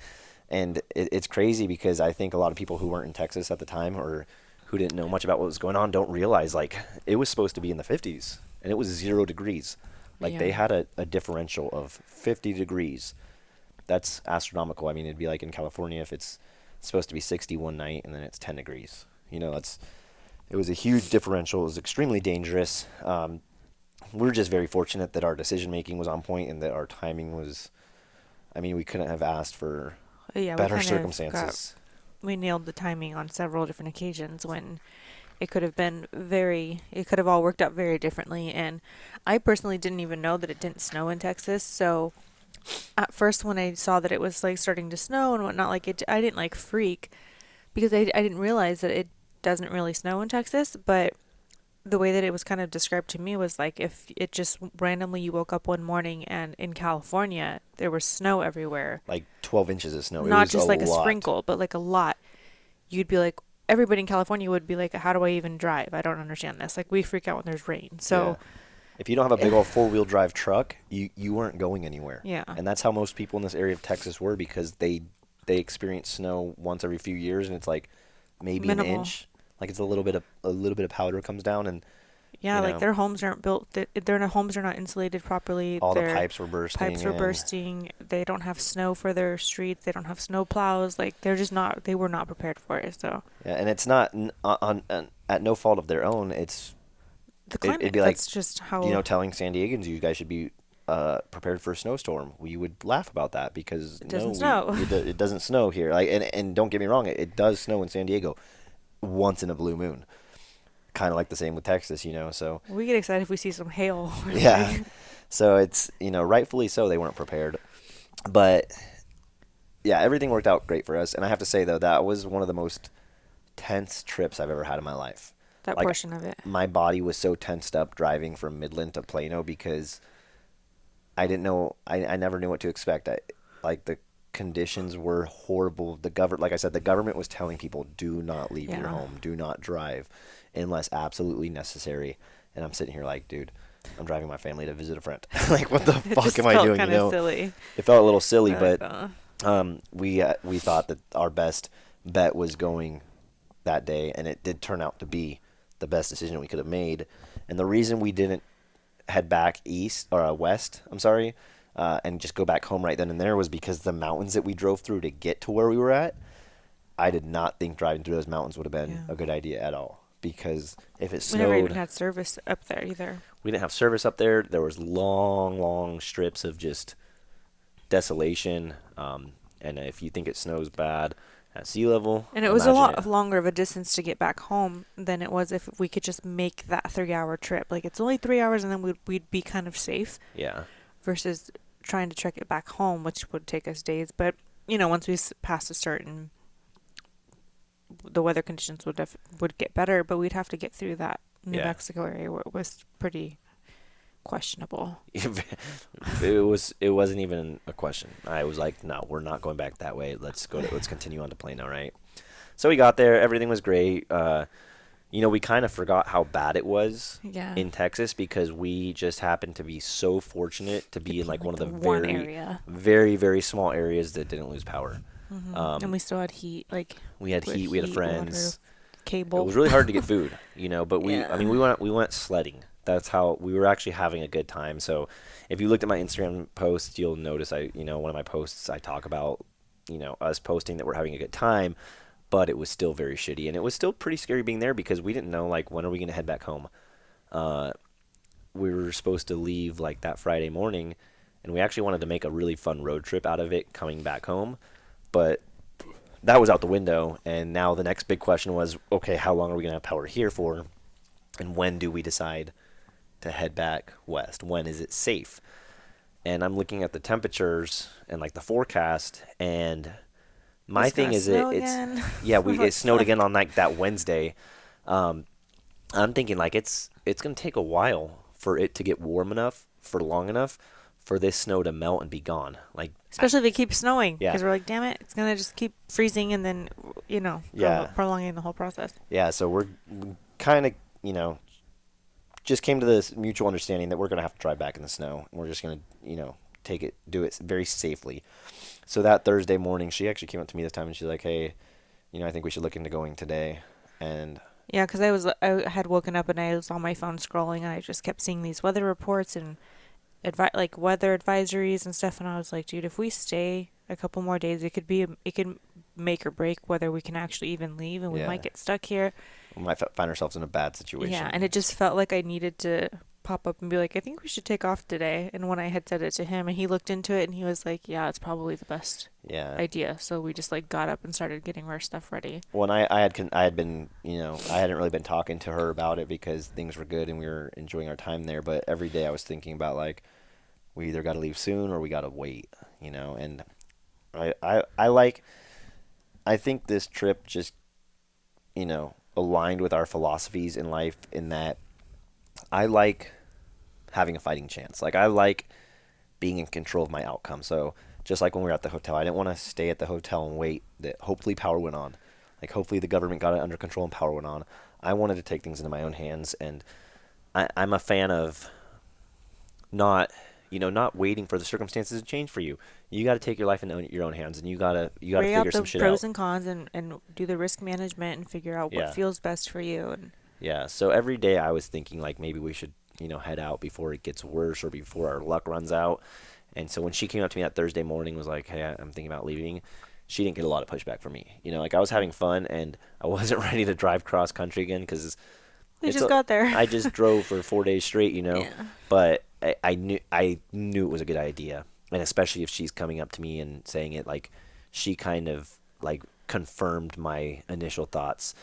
And it's crazy because I think a lot of people who weren't in Texas at the time or who didn't know much about what was going on don't realize like it was supposed to be in the 50s and it was 0 degrees. Like they Yeah. had a differential of 50 degrees. That's astronomical. I mean, it'd be like in California if it's supposed to be 60 one night and then it's 10 degrees. It was a huge differential. It was extremely dangerous. We're just very fortunate that our decision making was on point and that our timing was. I mean, we couldn't have asked for Yeah, we better kind of circumstances. we nailed the timing on several different occasions when it could have been it could have all worked out very differently. And I personally didn't even know that it didn't snow in Texas. So at first, when I saw that it was like starting to snow and whatnot, like I didn't like freak because I didn't realize that it doesn't really snow in Texas. But the way that it was kind of described to me was like if it just randomly you woke up one morning and in California there was snow everywhere, Like 12 inches of snow. It not was just like a lot. sprinkle, but like a lot. You'd be like, everybody in California would be like, how do I even drive? I don't understand this. Like we freak out when there's rain. So Yeah. If you don't have a big old four-wheel drive truck, you weren't going anywhere. yeah, And that's how most people in this area of Texas were because they experience snow once every few years and it's like maybe an minimal. inch. Like it's a little bit of powder comes down and Yeah, you like know their homes aren't built. Their homes are not insulated properly. all the Their pipes were bursting. pipes were and bursting. They don't have snow for their streets. They don't have snow plows. Like they're just not. They were not prepared for it. So Yeah, and it's not at no fault of their own. the climate. It'd be like That's just how. telling San Diegans you guys should be prepared for a snowstorm. We would laugh about that because It doesn't snow. It doesn't snow here. Like and don't get me wrong, it does snow in San Diego once in a blue moon. Kind of like the same with Texas, So We get excited if we see some hail. yeah, so it's rightfully so they weren't prepared, but yeah, everything worked out great for us. And I have to say though, that was one of the most tense trips I've ever had in my life. That Like, portion of it. my body was so tensed up driving from Midland to Plano because I didn't know. I never knew what to expect. Like the conditions were horrible. Like I said, the government was telling people, do not leave your Yeah. home, do not drive, unless absolutely necessary. And I'm sitting here like, dude, I'm driving my family to visit a friend. Like, what the It fuck just am I felt doing? kind of silly. It felt a little silly, Like, but we thought that our best bet was going that day, and it did turn out to be the best decision we could have made. And the reason we didn't head back east or west, I'm sorry, and just go back home right then and there was because the mountains that we drove through to get to where we were at, I did not think driving through those mountains would have been Yeah. a good idea at all. Because if it we never even snowed, had service up there either. we didn't have service up there. There was long strips of just desolation. And if you think it snows bad at sea level, And it was a lot imagine of longer of a distance to get back home than it was if we could just make that 3-hour trip. Like it's only 3 hours and then we'd be kind of safe Yeah, versus trying to trek it back home, which would take us days. But once we passed a certain, the weather conditions would get better, but we'd have to get through that New Yeah. Mexico area where it was pretty questionable. It wasn't even a question. I was like, no, we're not going back that way. Let's continue on to Plano, right? So we got there. Everything was great. We kind of forgot how bad it was Yeah. in Texas because we just happened to be so fortunate to be in like one of the one very, area. very, very small areas that didn't lose power. And we still had heat, like We had with heat. We had heat, friends. water, cable. It was really hard to get food, but Yeah. I mean, we went sledding. That's how we were actually having a good time. So if you looked at my Instagram posts, you'll notice one of my posts, I talk about, us posting that we're having a good time, but it was still very shitty. And it was still pretty scary being there because we didn't know, like, when are we going to head back home? We were supposed to leave, like, that Friday morning, and we actually wanted to make a really fun road trip out of it coming back home. But that was out the window, and now the next big question was, okay, how long are we going to have power here for? And when do we decide to head back west? When is it safe? And I'm looking at the temperatures and like the forecast, and my It's thing gonna is snow it's again. yeah, We're it snowed like, again on like that Wednesday. Um, I'm thinking like it's gonna take a while for it to get warm enough for long enough for this snow to melt and be gone. Like especially if it keeps snowing, Yeah. because we're like, damn it, it's gonna just keep freezing and then, Yeah. prolonging the whole process. yeah, so we're kind of just came to this mutual understanding that we're gonna have to drive back in the snow. And we're just gonna do it very safely. So that Thursday morning, she actually came up to me this time and she's like, "Hey, I think we should look into going today." And Yeah, because I had woken up and I was on my phone scrolling and I just kept seeing these weather reports and like weather advisories and stuff, and I was like, dude, if we stay a couple more days, it could make or break whether we can actually even leave, and we Yeah. might get stuck here. we might find ourselves in a bad situation. Yeah, and it just felt like I needed to pop up and be like, I think we should take off today. And when I had said it to him, and he looked into it, and he was like, yeah, it's probably the best Yeah. idea. So we just like got up and started getting our stuff ready. When I had been, I hadn't really been talking to her about it because things were good and we were enjoying our time there. But every day I was thinking about like, we either got to leave soon or we got to wait, And I think this trip just, aligned with our philosophies in life in that I like having a fighting chance. Like I like being in control of my outcome. So just like when we were at the hotel, I didn't want to stay at the hotel and wait that hopefully power went on. Like hopefully the government got it under control and power went on. I wanted to take things into my own hands, and I'm a fan of not waiting for the circumstances to change for you. You got to take your life in your own hands, and you got to Weigh out figure the some shit pros out. and cons and do the risk management and figure out what Yeah. feels best for you. And Yeah, so every day I was thinking like maybe we should, head out before it gets worse or before our luck runs out. And so when she came up to me that Thursday morning was like, "Hey, I'm thinking about leaving." She didn't get a lot of pushback from me. Like I was having fun and I wasn't ready to drive cross country again cuz we just got there. I just drove for 4 days straight, Yeah. But I knew it was a good idea. And especially if she's coming up to me and saying it, like she kind of like confirmed my initial thoughts.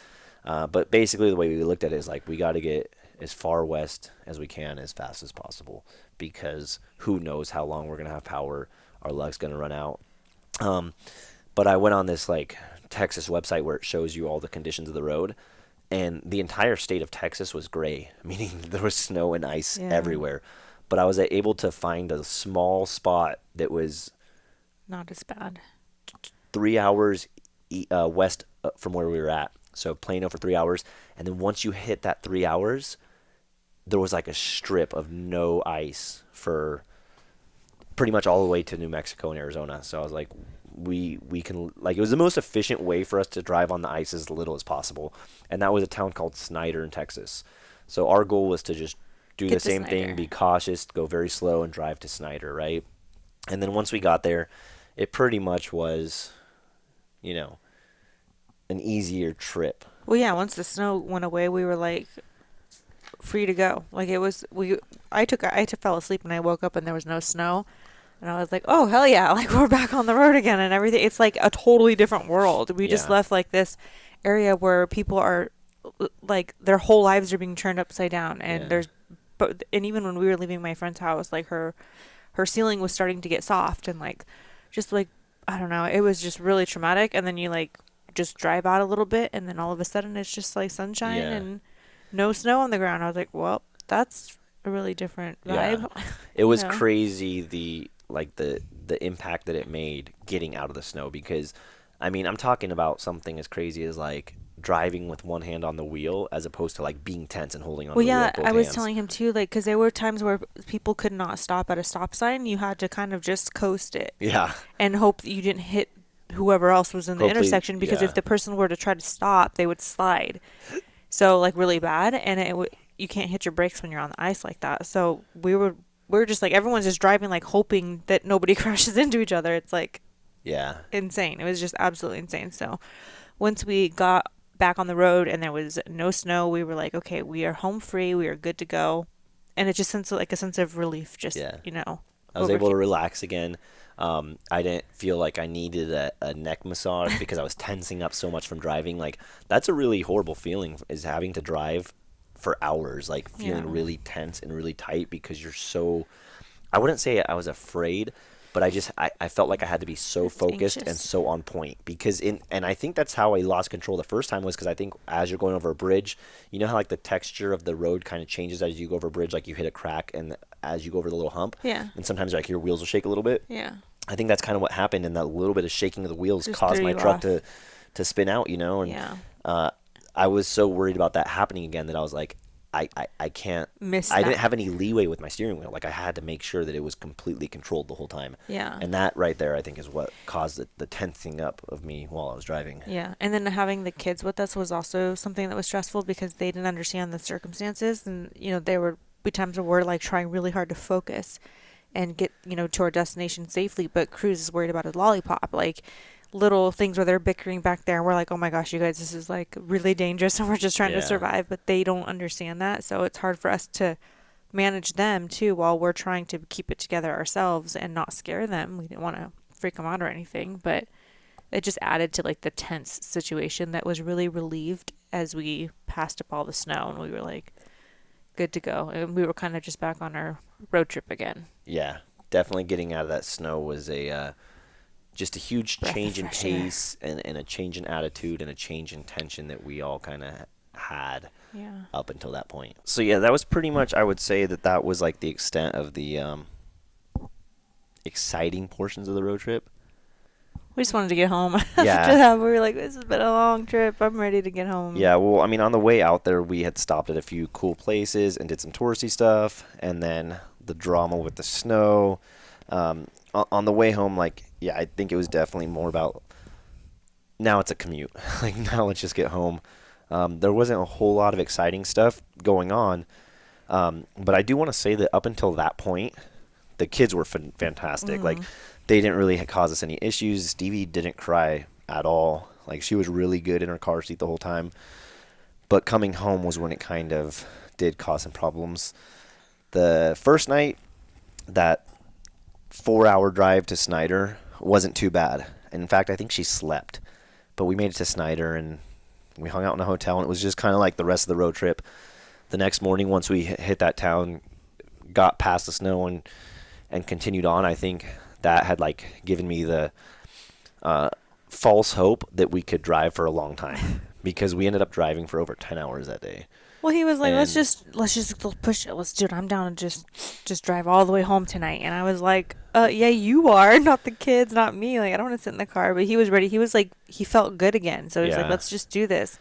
But basically, the way we looked at it is like we got to get as far west as we can as fast as possible because who knows how long we're gonna have power. Our luck's gonna run out. But I went on this like Texas website where it shows you all the conditions of the road, and the entire state of Texas was gray, meaning there was snow and ice Yeah. everywhere. But I was able to find a small spot that was Not as bad. 3 hours west from where we were at. So Plano for 3 hours. And then once you hit that 3 hours, there was like a strip of no ice for pretty much all the way to New Mexico and Arizona. So I was like, we can, like, it was the most efficient way for us to drive on the ice as little as possible. And that was a town called Snyder in Texas. So our goal was to just do Get the to same thing, Snyder. be cautious, go very slow, and drive to Snyder, right? And then once we got there, it pretty much was, an easier trip. Well, yeah. Once the snow went away, we were like free to go. Like it was. I fell asleep and I woke up and there was no snow, and I was like, oh hell yeah! Like we're back on the road again and everything. It's like a totally different world. We just Yeah. left like this area where people are like their whole lives are being turned upside down, and Yeah. and even when we were leaving my friend's house, like her ceiling was starting to get soft and like just like I don't know. It was just really traumatic. And then you like just drive out a little bit, and then all of a sudden it's just like sunshine Yeah. and no snow on the ground. I was like, well, that's a really different Yeah. vibe. It you was know? crazy the impact that it made getting out of the snow because I mean, I'm talking about something as crazy as like driving with one hand on the wheel as opposed to like being tense and holding onto Well, the wheel yeah, with both I was hands. telling him too, like, because there were times where people could not stop at a stop sign. You had to kind of just coast it Yeah. and hope that you didn't hit whoever else was in the Hopefully, intersection, because if yeah. the person were to try to stop, they would slide. So like really bad, and you can't hit your brakes when you're on the ice like that. So we were just like everyone's just driving like hoping that nobody crashes into each other. It's like Yeah. insane. It was just absolutely insane. So once we got back on the road and there was no snow, we were like, okay, we are home free. We are good to go. And it just sends like a sense of relief, just, Yeah. I was over a able few. to relax again. I didn't feel like I needed a neck massage because I was tensing up so much from driving. Like that's a really horrible feeling is having to drive for hours, like Yeah. feeling really tense and really tight because you're so. I wouldn't say I was afraid, but I felt like I had to be so It's focused and anxious. so on point because and I think that's how I lost control the first time was because I think as you're going over a bridge, you know how like the texture of the road kind of changes as you go over a bridge, like you hit a crack and as you go over the little hump, Yeah. and sometimes like your wheels will shake a little bit. Yeah. I think that's kind of what happened, and that little bit of shaking of the wheels Just caused threw my you truck off. to spin out, and Yeah. uh, I was so worried about that happening again that I was like, I can't. Miss I didn't that. have any leeway with my steering wheel. Like I had to make sure that it was completely controlled the whole time, Yeah. and that right there, I think, is what caused the tensing up of me while I was driving. Yeah. And then having the kids with us was also something that was stressful because they didn't understand the circumstances. And, there would be times where we're like trying really hard to focus and get, to our destination safely. But Cruz is worried about a lollipop. Like little things where they're bickering back there. And we're like, oh my gosh, you guys, this is like really dangerous. And we're just trying to Yeah, survive. But they don't understand that. So it's hard for us to manage them too while we're trying to keep it together ourselves and not scare them. We didn't want to freak them out or anything. But it just added to like the tense situation that was really relieved as we passed up all the snow and we were like good to go, and we were kind of just back on our road trip again. yeah, definitely getting out of that snow was a just a huge Breath of change in fresh air. pace and a change in attitude and a change in tension that we all kind of had Yeah. up until that point. So yeah, that was pretty much. I would say that was like the extent of the exciting portions of the road trip. We just wanted to get home. Yeah. After that, we were like, this has been a long trip. I'm ready to get home. Yeah, well, I mean, on the way out there, we had stopped at a few cool places and did some touristy stuff, and then the drama with the snow. On the way home, like, yeah, I think it was definitely more about now it's a commute. Like, now let's just get home. There wasn't a whole lot of exciting stuff going on, but I do want to say that up until that point, the kids were fantastic. Like, they didn't really cause us any issues. Stevie didn't cry at all. Like, she was really good in her car seat the whole time. But coming home was when it kind of did cause some problems. The first night, that 4-hour drive to Snyder wasn't too bad. In fact, I think she slept. But we made it to Snyder and we hung out in a hotel, and it was just kind of like the rest of the road trip. The next morning, once we hit that town, got past the snow and continued on, I think that had like given me the false hope that we could drive for a long time because we ended up driving for over 10 hours that day. Well, he was like, And let's just push it. Let's do it. I'm down to just drive all the way home tonight. And I was like, yeah, you are, not the kids, not me. Like, I don't want to sit in the car. But he was ready. He was like, he felt good again. So he was like, yeah, let's just do this.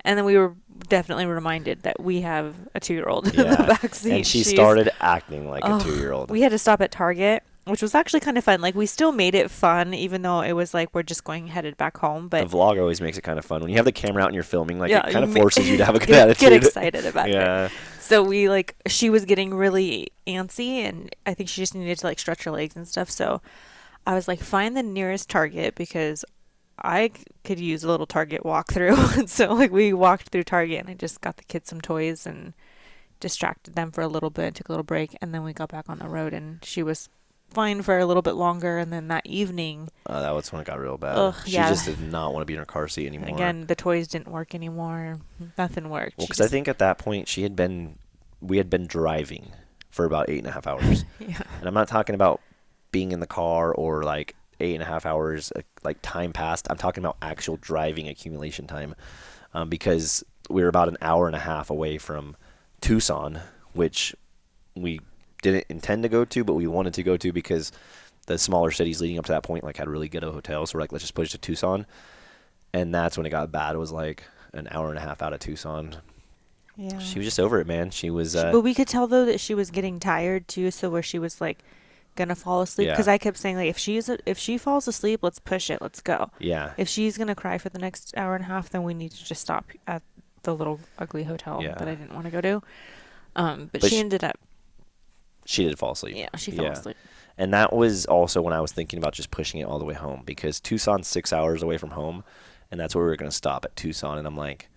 And then we were definitely reminded that we have a 2-year-old in the yeah. back seat. And she She's- started acting like a Oh, 2-year-old. We had to stop at Target, which was actually kind of fun. Like, we still made it fun, even though it was like we're just headed back home. The But vlog always makes it kind of fun when you have the camera out and you're filming. Like yeah, it kind of you ma- forces you to have a good get attitude. excited about it. Yeah, So we she was getting really antsy, and I think she just needed to like stretch her legs and stuff. So I was like, find the nearest Target because could use a little Target walkthrough. And so like we walked through Target, and I just got the kids some toys and distracted them for a little bit, took a little break, and then we got back on the road, and she was fine for a little bit longer. And then that evening, that was when it got real bad. Ugh, She yeah. just did not want to be in her car seat anymore. again, the toys didn't work anymore. Nothing worked. Well, She because I just- think at that point we had been driving for about 8.5 hours. yeah. And I'm not talking about being in the car or like 8.5 hours, like time passed. I'm talking about actual driving accumulation time, because we were about an hour and a half away from Tucson, which we didn't intend to go to, but we wanted to go to because the smaller cities leading up to that point like had really good hotels. So we're like, let's just push to Tucson, and that's when it got bad. It was like an hour and a half out of Tucson. Yeah. She was just over it, man. She was. But we could tell though that she was getting tired too, so where she was like gonna fall asleep, because Yeah. I kept saying like if she falls asleep, let's push it, let's go. Yeah. If she's gonna cry for the next hour and a half, then we need to just stop at the little ugly hotel Yeah. that I didn't want to go to. But But she ended up, She did fall asleep. yeah, she fell Yeah. asleep. And that was also when I was thinking about just pushing it all the way home, because Tucson's 6 hours away from home, and that's where we were going to stop at Tucson. And I'm like,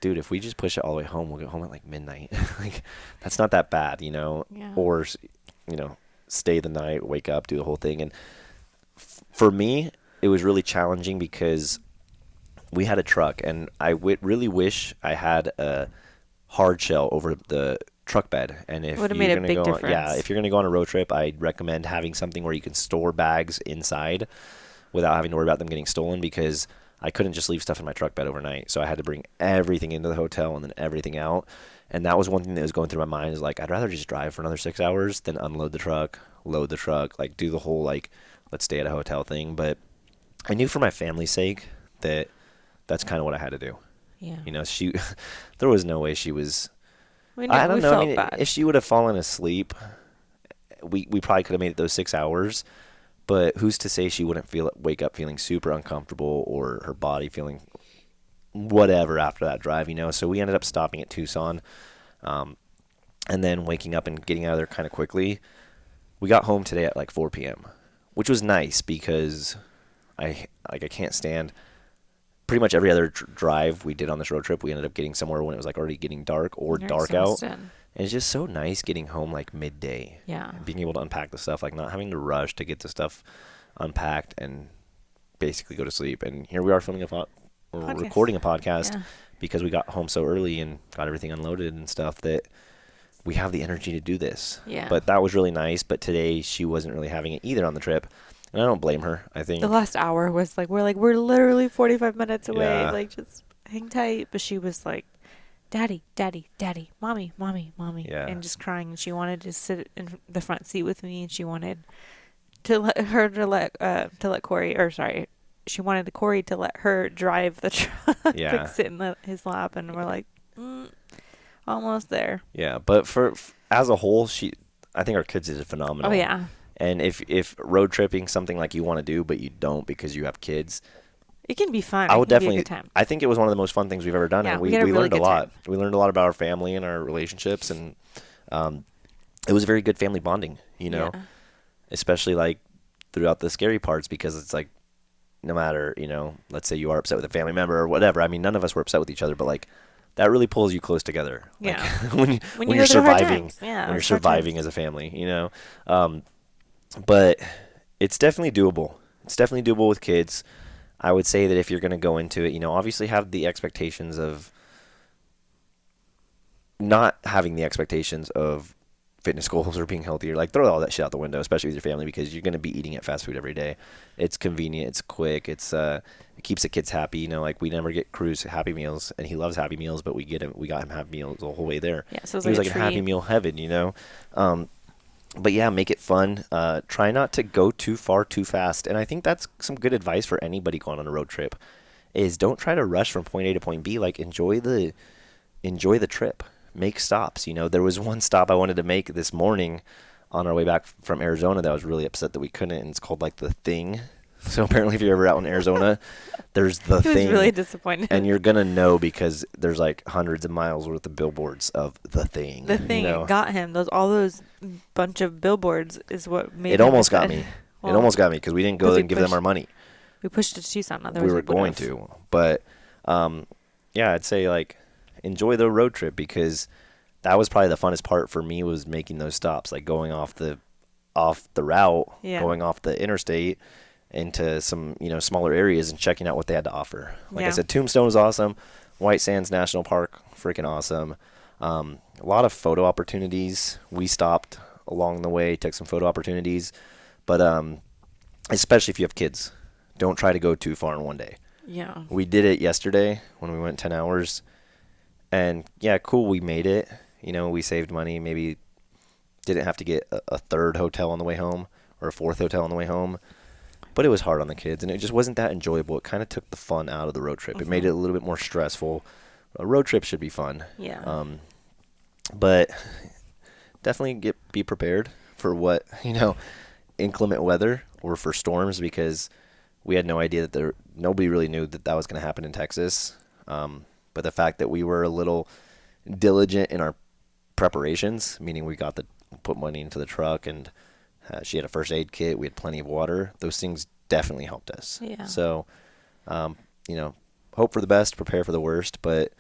dude, if we just push it all the way home, we'll get home at like midnight. Like, that's not that bad, you know? Yeah. Or, you know, stay the night, wake up, do the whole thing. And for me, it was really challenging because we had a truck, and I really wish I had a hard shell over the truck bed. And if Would've you're made a gonna big go on, difference. if you're gonna go on a road trip, I'd recommend having something where you can store bags inside without having to worry about them getting stolen, because I couldn't just leave stuff in my truck bed overnight. So I had to bring everything into the hotel and then everything out. And that was one thing that was going through my mind, is like, I'd rather just drive for another 6 hours than unload the truck, load the truck, like do the whole like let's stay at a hotel thing. But I knew for my family's sake that that's kind of what I had to do. Yeah. You know, there was no way she was. We knew, I don't we know. felt I mean, bad. if she would have fallen asleep, we probably could have made it those 6 hours. But who's to say she wouldn't wake up feeling super uncomfortable, or her body feeling whatever after that drive, you know? So we ended up stopping at Tucson, and then waking up and getting out of there kind of quickly. We got home today at like 4 p.m., which was nice because I can't stand pretty much every other drive we did on this road trip. We ended up getting somewhere when it was like already getting dark or You're dark out. exhausted. And it's just so nice getting home like midday. Yeah. And being able to unpack the stuff, like not having to rush to get the stuff unpacked and basically go to sleep. And here we are filming Podcast. recording a podcast Yeah. because we got home so early and got everything unloaded and stuff, that we have the energy to do this. Yeah. But that was really nice. But today she wasn't really having it either on the trip. And I don't blame her. I think The last hour was like, we're literally 45 minutes away. Yeah. Like, just hang tight. But she was like, Daddy, Daddy, Daddy, Mommy, Mommy, Mommy. Yeah. And just crying. And she wanted to sit in the front seat with me. And she wanted to let Corey, or sorry, she wanted Corey to let her drive the truck. Yeah. Like sit in his lap. And we're like, almost there. Yeah, but as a whole, I think our kids did phenomenal. Oh, yeah. And if road tripping something like you want to do but you don't because you have kids, It can be fun. I It would can be a definitely. good time. I think it was one of the most fun things we've ever done, Yeah, and we we had a really learned a good lot. time. We learned a lot about our family and our relationships, and it was very good family bonding. You know, Yeah. especially like throughout the scary parts, because it's like no matter, you know, let's say you are upset with a family member or whatever. I mean, none of us were upset with each other, but like that really pulls you close together. Like, Yeah. when When you're you go through hard surviving, times. Yeah, when you're it's hard surviving times. as a family, you know. But it's definitely doable. It's definitely doable with kids. I would say that if you're going to go into it, you know, obviously have the expectations of not having the expectations of fitness goals or being healthier. Like, throw all that shit out the window, especially with your family, because you're going to be eating at fast food every day. It's convenient, it's quick, it keeps the kids happy. You know, like we never get Cruz Happy Meals, and he loves Happy Meals, but we got him Happy Meals the whole way there. Yeah, so it was He was like like a in Happy treat. Meal heaven, you know. But yeah, make it fun. Try not to go too far too fast. And I think that's some good advice for anybody going on a road trip, is don't try to rush from point A to point B. Like, enjoy the trip. Make stops. You know, there was one stop I wanted to make this morning on our way back from Arizona that I was really upset that we couldn't, and it's called like The Thing. So apparently if you're ever out in Arizona, there's The He was Thing. really disappointed. And you're going to know because there's like hundreds of miles worth of billboards of The Thing. The thing you know? it got him. All those bunch of billboards is what made It him almost got upset. me. Well, It almost got me because we didn't go 'cause we and give them pushed- our money. We pushed it to Tucson. We Otherwise were would've. going to. But yeah, I'd say like enjoy the road trip, because that was probably the funnest part for me, was making those stops, like going off the route, Yeah. going off the interstate into some, you know, smaller areas and checking out what they had to offer. Like I Yeah. said, Tombstone was awesome. White Sands National Park, freaking awesome. A lot of photo opportunities. We stopped along the way, took some photo opportunities. But especially if you have kids. Don't try to go too far in one day. Yeah. We did it yesterday when we went 10 hours. And yeah, cool, we made it. We saved money. Maybe didn't have to get a third hotel on the way home or a fourth hotel on the way home. But it was hard on the kids, and it just wasn't that enjoyable. It kind of took the fun out of the road trip. It made it a little bit more stressful. A road trip should be fun. Yeah. But definitely be prepared for what, inclement weather or for storms, because we had no idea that nobody really knew that was going to happen in Texas. But the fact that we were a little diligent in our preparations, meaning we got put money into the truck, and she had a first aid kit. We had plenty of water. Those things definitely helped us. Yeah. So, hope for the best, prepare for the worst, but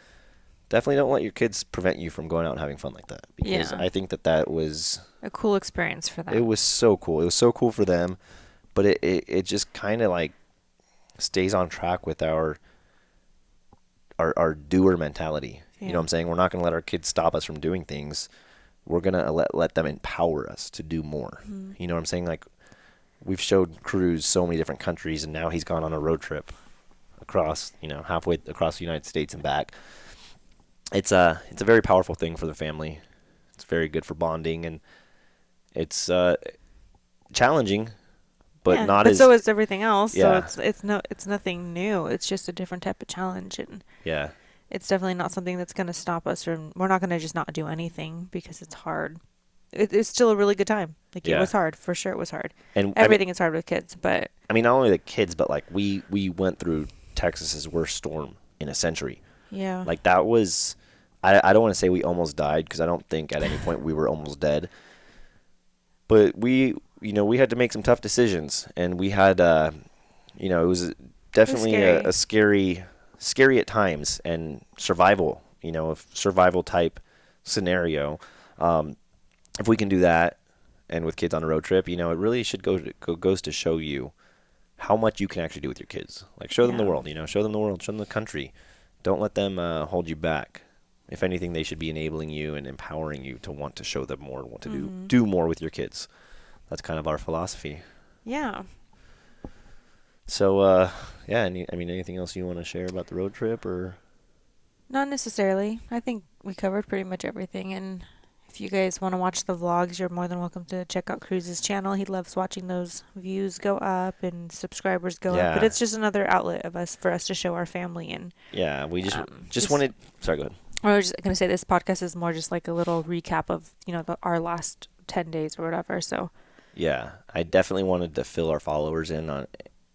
definitely don't let your kids prevent you from going out and having fun like that. Because Yeah. I think that was A cool experience for them. it was so cool. It was so cool for them, but it just kind of like stays on track with our doer mentality. Yeah. You know what I'm saying? We're not going to let our kids stop us from doing things. We're going to let them empower us to do more. Mm-hmm. You know what I'm saying? Like, we've showed Cruz so many different countries, and now he's gone on a road trip across, halfway across the United States and back. It's a very powerful thing for the family. It's very good for bonding, and it's challenging, but Yeah, not but as so is everything else. Yeah. So it's nothing new. It's just a different type of challenge, and yeah. it's definitely not something that's going to stop us from. We're not going to just not do anything because it's hard. It's still a really good time. Like, Yeah. it was hard for sure. It was hard. And Everything is hard with kids, but I mean, not only the kids, but like we went through Texas's worst storm in a century. yeah, Like, that was, I don't want to say we almost died, because I don't think at any point we were almost dead. But we had to make some tough decisions, and we had, it was definitely a scary at times, and survival, a survival type scenario. If we can do that, and with kids on a road trip, it really should goes to show you how much you can actually do with your kids. Like, show them the Yeah. world, show them the world, show them the country. Don't let them hold you back. If anything, they should be enabling you and empowering you to want to show them more, want to do more with your kids. That's kind of our philosophy. yeah. So, yeah, anything else you want to share about the road trip, or? Not necessarily. I think we covered pretty much everything. And if you guys want to watch the vlogs, you're more than welcome to check out Cruz's channel. He loves watching those views go up and subscribers go up. But Yeah. it's just another outlet for us to show our family. And Yeah, we just just- wanted. Sorry, go ahead. I was just gonna say this podcast is more just like a little recap of our last 10 days or whatever. So Yeah, I definitely wanted to fill our followers in on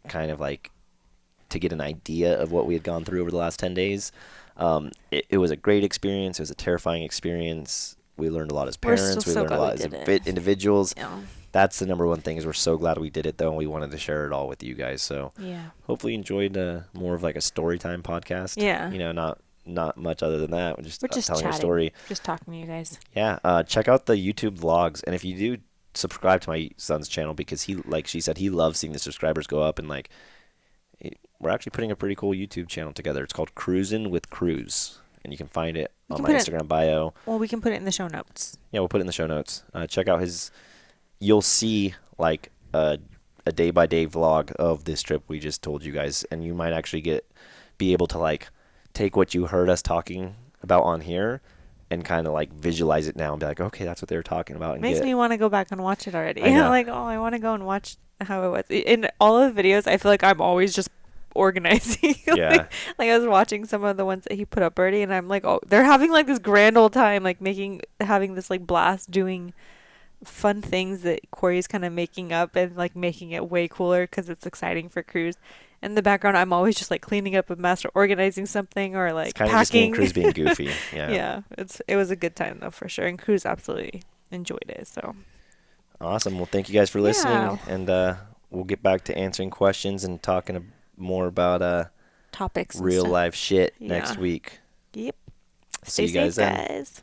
kind of like to get an idea of what we had gone through over the last 10 days. It was a great experience. It was a terrifying experience. We learned a lot as We're parents. so We learned a glad lot we as did it. individuals. yeah, That's the number one thing, is we're so glad we did it, though, and we wanted to share it all with you guys. So yeah, hopefully you enjoyed more of like a story time podcast. Yeah. Not much other than that. We're just telling chatting, a story. just talking to you guys. Yeah, check out the YouTube vlogs, and if you do, subscribe to my son's channel, because he, like she said, he loves seeing the subscribers go up, and like we're actually putting a pretty cool YouTube channel together. It's called Cruisin' with Cruz, and you can find it on my Instagram bio. Well, we can put it in the show notes. Yeah, we'll put it in the show notes. Check out you'll see like a day by day vlog of this trip we just told you guys, and you might actually be able to like take what you heard us talking about on here and kind of like visualize it now and be like, okay, that's what they were talking about. And Makes me want to go back and watch it already. I know. Like, oh, I want to go and watch how it was. In all of the videos, I feel like I'm always just organizing. Yeah. like I was watching some of the ones that he put up already, and I'm like, oh, they're having like this grand old time, like having this like blast doing fun things that Corey's kind of making up and like making it way cooler because it's exciting for Cruz. In the background, I'm always just like cleaning up a mess or organizing something or like it's kind of just me packing. and Cruz being goofy. Yeah. Yeah, it was a good time though for sure, and Cruz absolutely enjoyed it. So Awesome. Well, thank you guys for listening, Yeah. and we'll get back to answering questions and talking more about topics, and real stuff. life shit Yeah. next week. Yep. See Stay you guys safe, then. guys.